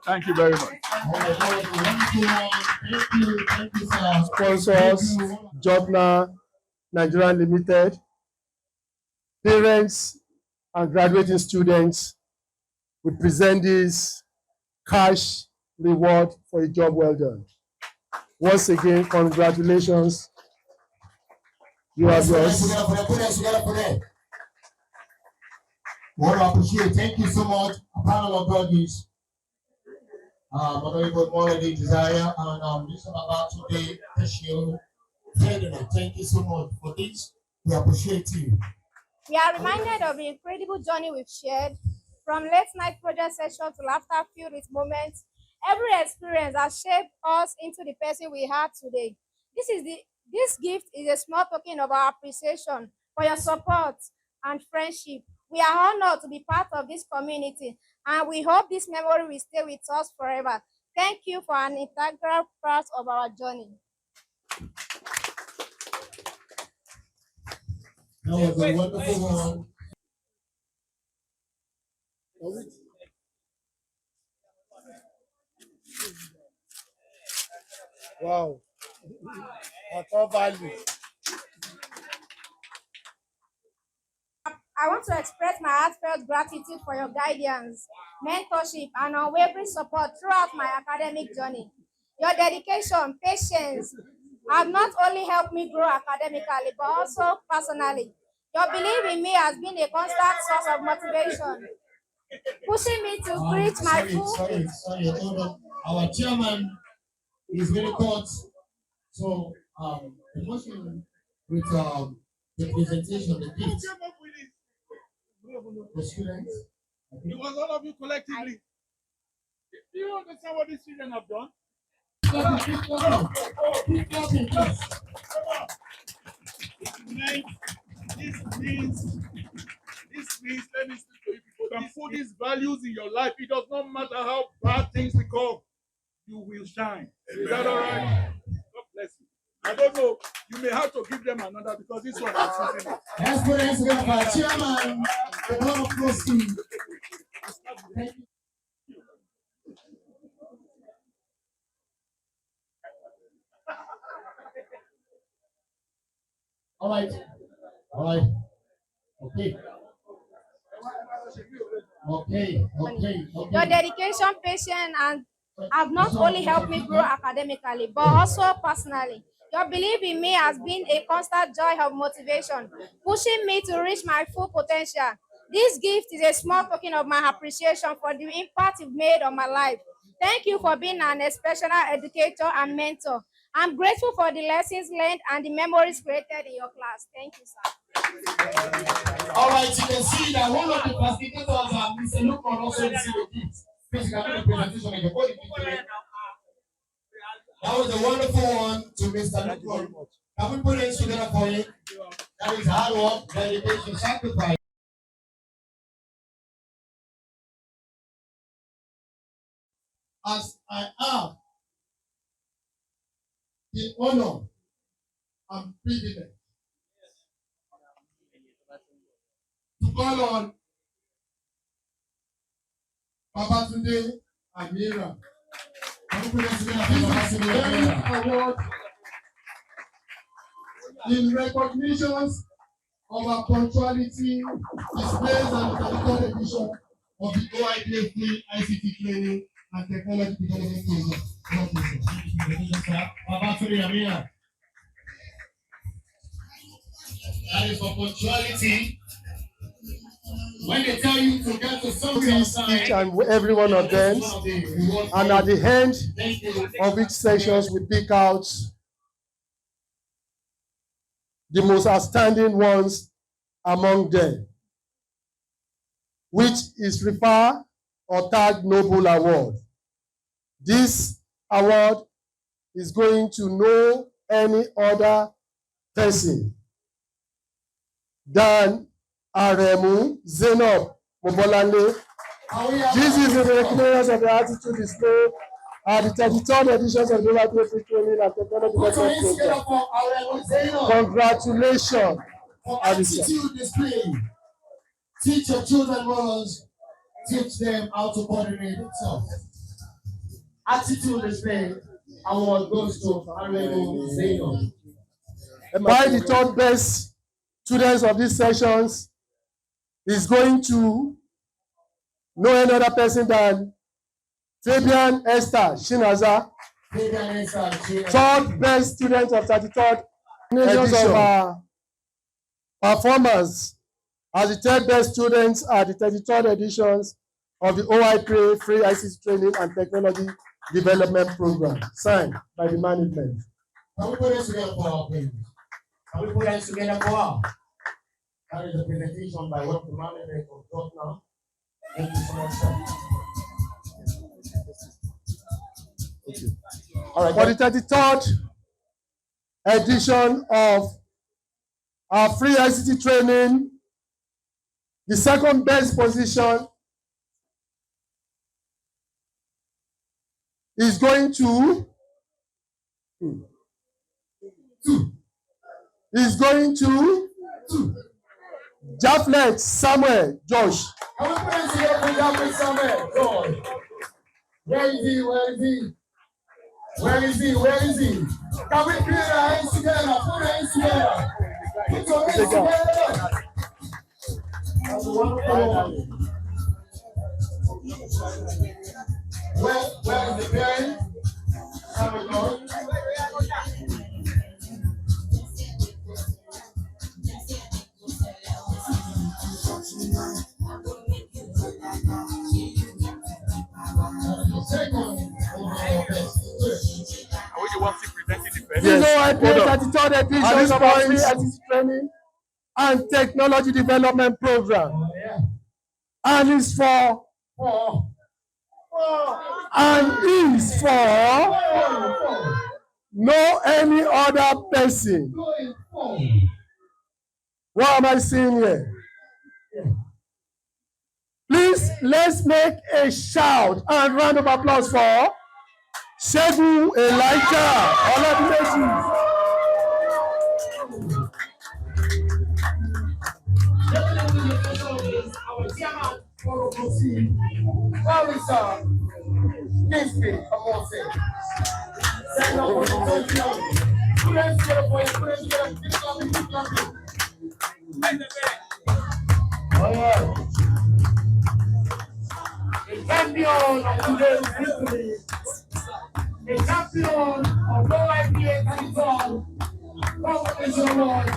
Thank you very much. Sponsors, Jobna, Nigeria Limited, parents and graduating students, we present this cash reward for a job well done. Once again, congratulations. You are yours. We want to appreciate. Thank you so much. A panel of judges. Honorable Morley Desire and Mr. Baba today, thank you so much for this. We appreciate you. We are reminded of the incredible journey we've shared, from late night project sessions to laughter filled with moments. Every experience has shaped us into the person we are today. This gift is a small token of our appreciation for your support and friendship. We are honored to be part of this community, and we hope this memory will stay with us forever. Thank you for an integral part of our journey. That was a wonderful one. Wow. What value. I want to express my heartfelt gratitude for your guidance, mentorship, and unwavering support throughout my academic journey. Your dedication, patience have not only helped me grow academically, but also personally. Your belief in me has been a constant source of motivation, pushing me to reach my full... Sorry, hold on. Our chairman is very caught. So, the motion with the presentation, the gift. The students. It was all of you collectively. Do you understand what these children have done? This means, let me speak to you people. You can put these values in your life. It does not matter how bad things become, you will shine. Is that all right? God bless you. I don't know. You may have to give them another because this one is using it. Let's put hands together for our chairman. A lot of proceed. All right. Okay. Okay. Your dedication, patience, and have not only helped me grow academically, but also personally. Your belief in me has been a constant joy of motivation, pushing me to reach my full potential. This gift is a small token of my appreciation for the impact you've made on my life. Thank you for being an exceptional educator and mentor. I'm grateful for the lessons learned and the memories created in your class. Thank you, sir. All right, you can see that one of the facilitators, Mr. Lukman, also received a gift. Please, you can do the presentation again. That was a wonderful one to Mr. Lukman. Can we put it together for him? That is hard work, dedication, sacrifice. As I have the honor and privilege to call on Babatunde Amira. Award in recognitions of our punctuality displays and technical edition of the OIPA Free ICT Training and Technology Development Program. Babatunde Amira. That is for punctuality. When they tell you to get to something outside, each and every one of them, and at the end of each sessions, we pick out the most outstanding ones among them, which is referred or tagged Noble Award. This award is going to no any other person than Aremu Zenob Mobolande. This is in recognition of the attitude displayed at the 33rd editions of the OIPA Free Training and Technology Development Program. Congratulations, for attitude display. Teach your children well, teach them how to coordinate themselves. Attitude display, award goes to Aremu Zenob. By the third best students of these sessions is going to no any other person than Fabian Esther Shinaza, third best student of 33rd edition of our performance as the third best students at the 33rd editions of the OIPA Free ICT Training and Technology Development Program, signed by the management. Can we put this together for our friends? Can we put this together for our? That is a presentation by what the management of God now. Thank you so much, sir. Okay. All right. For the 33rd edition of our free ICT training, the second best position is going to Jaflet Samuel Josh. Can we put this together for Jaflet Samuel Josh? Where is he? Where is he? Where is he? Where is he? Can we put our hands together? Put our hands together. Put your hands together. That's wonderful. Where is the parent? Samuel Josh. Yes. OIPA 33rd edition of our free ICT training and technology development program. And is for no any other person. What am I saying here? Please, let's make a shout and round of applause for Segun Elijah Oladimeji. champion of today's victory, a champion of OIPA Convocation Ceremony,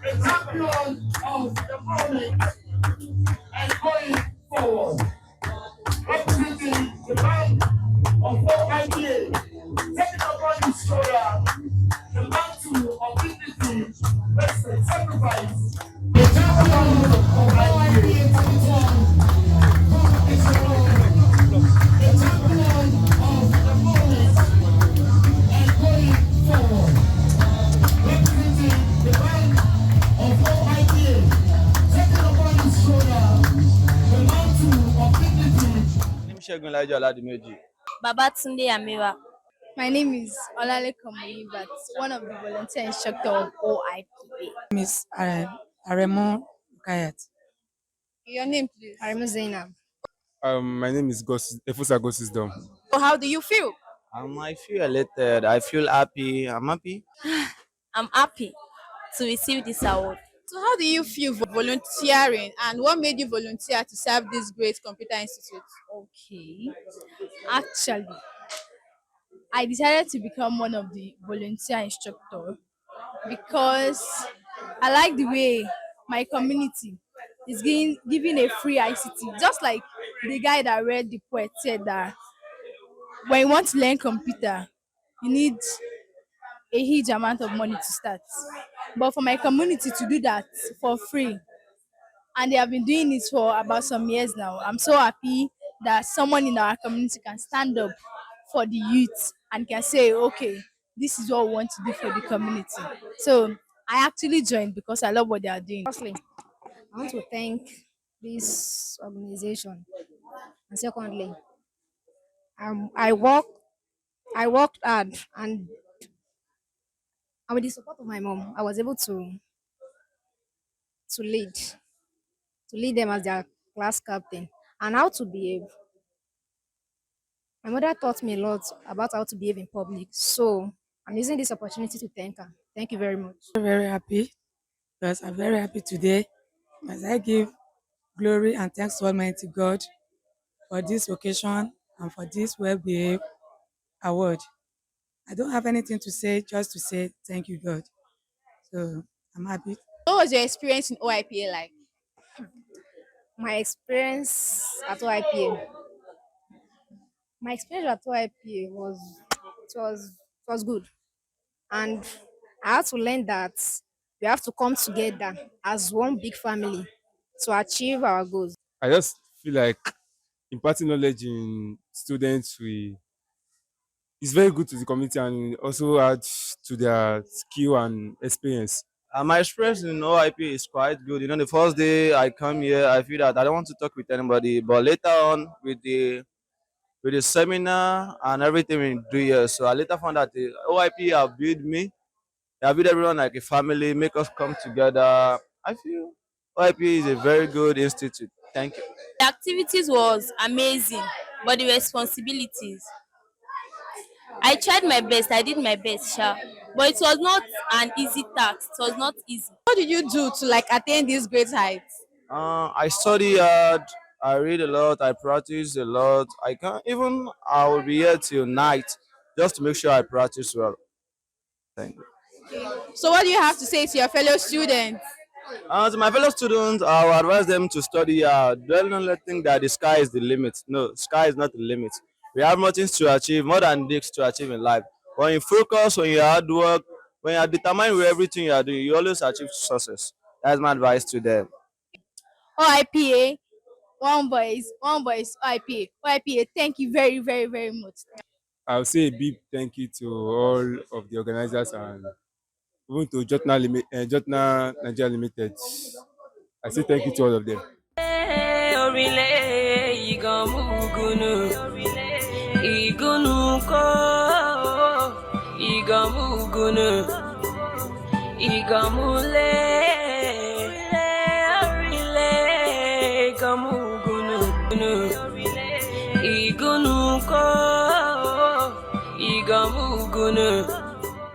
a champion of the moment and going forward, representing the mind of OIPA, taking upon his shoulder the mantle of dignity, respect, sacrifice, the champion of OIPA Convocation Ceremony, the champion of the moment and going forward, representing the mind of OIPA, taking upon his shoulder the mantle of dignity. Babatunde Amira. My name is Olaleko Muyibat, one of the volunteer instructor of OIPA. Miss Aremo Kayat. Your name, please. Aremo Zainab. My name is Efusa Gosisdom. So how do you feel? I feel elated. I feel happy. I'm happy. I'm happy to receive this award. So how do you feel volunteering, and what made you volunteer to serve this great computer institute? Okay. Actually, I decided to become one of the volunteer instructor because I like the way my community is giving a free ICT. Just like the guy that read the poet said that when you want to learn computer, you need a huge amount of money to start. But for my community to do that for free, and they have been doing it for about some years now, I'm so happy that someone in our community can stand up for the youth and can say, okay, this is what we want to do for the community. So I actually joined because I love what they are doing. Firstly, I want to thank this organization, and secondly, I worked hard, and with the support of my mom, I was able to lead them as their class captain and how to behave. My mother taught me a lot about how to behave in public, so I'm using this opportunity to thank her. Thank you very much. I'm very happy because I'm very happy today as I give glory and thanks to Almighty God for this occasion and for this well-behaved award. I don't have anything to say, just to say thank you, God. So I'm happy. What was your experience in OIPA like? My experience at OIPA. My experience at OIPA was good, and I had to learn that we have to come together as one big family to achieve our goals. I just feel like imparting knowledge in students is very good to the community and also adds to their skill and experience. My experience in OIP is quite good. You know, the first day I come here, I feel that I don't want to talk with anybody. But later on, with the seminar and everything we do here, so I later found that the OIP have built me. They have built everyone like a family, make us come together. I feel OIP is a very good institute. Thank you. The activities was amazing, but the responsibilities, I tried my best, I did my best, sha. But it was not an easy task. It was not easy. What did you do to attain these great heights? I study hard, I read a lot, I practice a lot. I will be here till night just to make sure I practice well. Thank you. So what do you have to say to your fellow students? To my fellow students, I will advise them to study hard. Don't think that the sky is the limit. No, sky is not the limit. We have more things to achieve, more than this to achieve in life. When you focus, when you hard work, when you are determined with everything you are doing, you always achieve success. That's my advice to them. OIPA, one voice, OIPA. OIPA, thank you very, very, very much. I'll say a big thank you to all of the organizers and even to Jotna Nigeria Limited. I say thank you to all of them. Igunu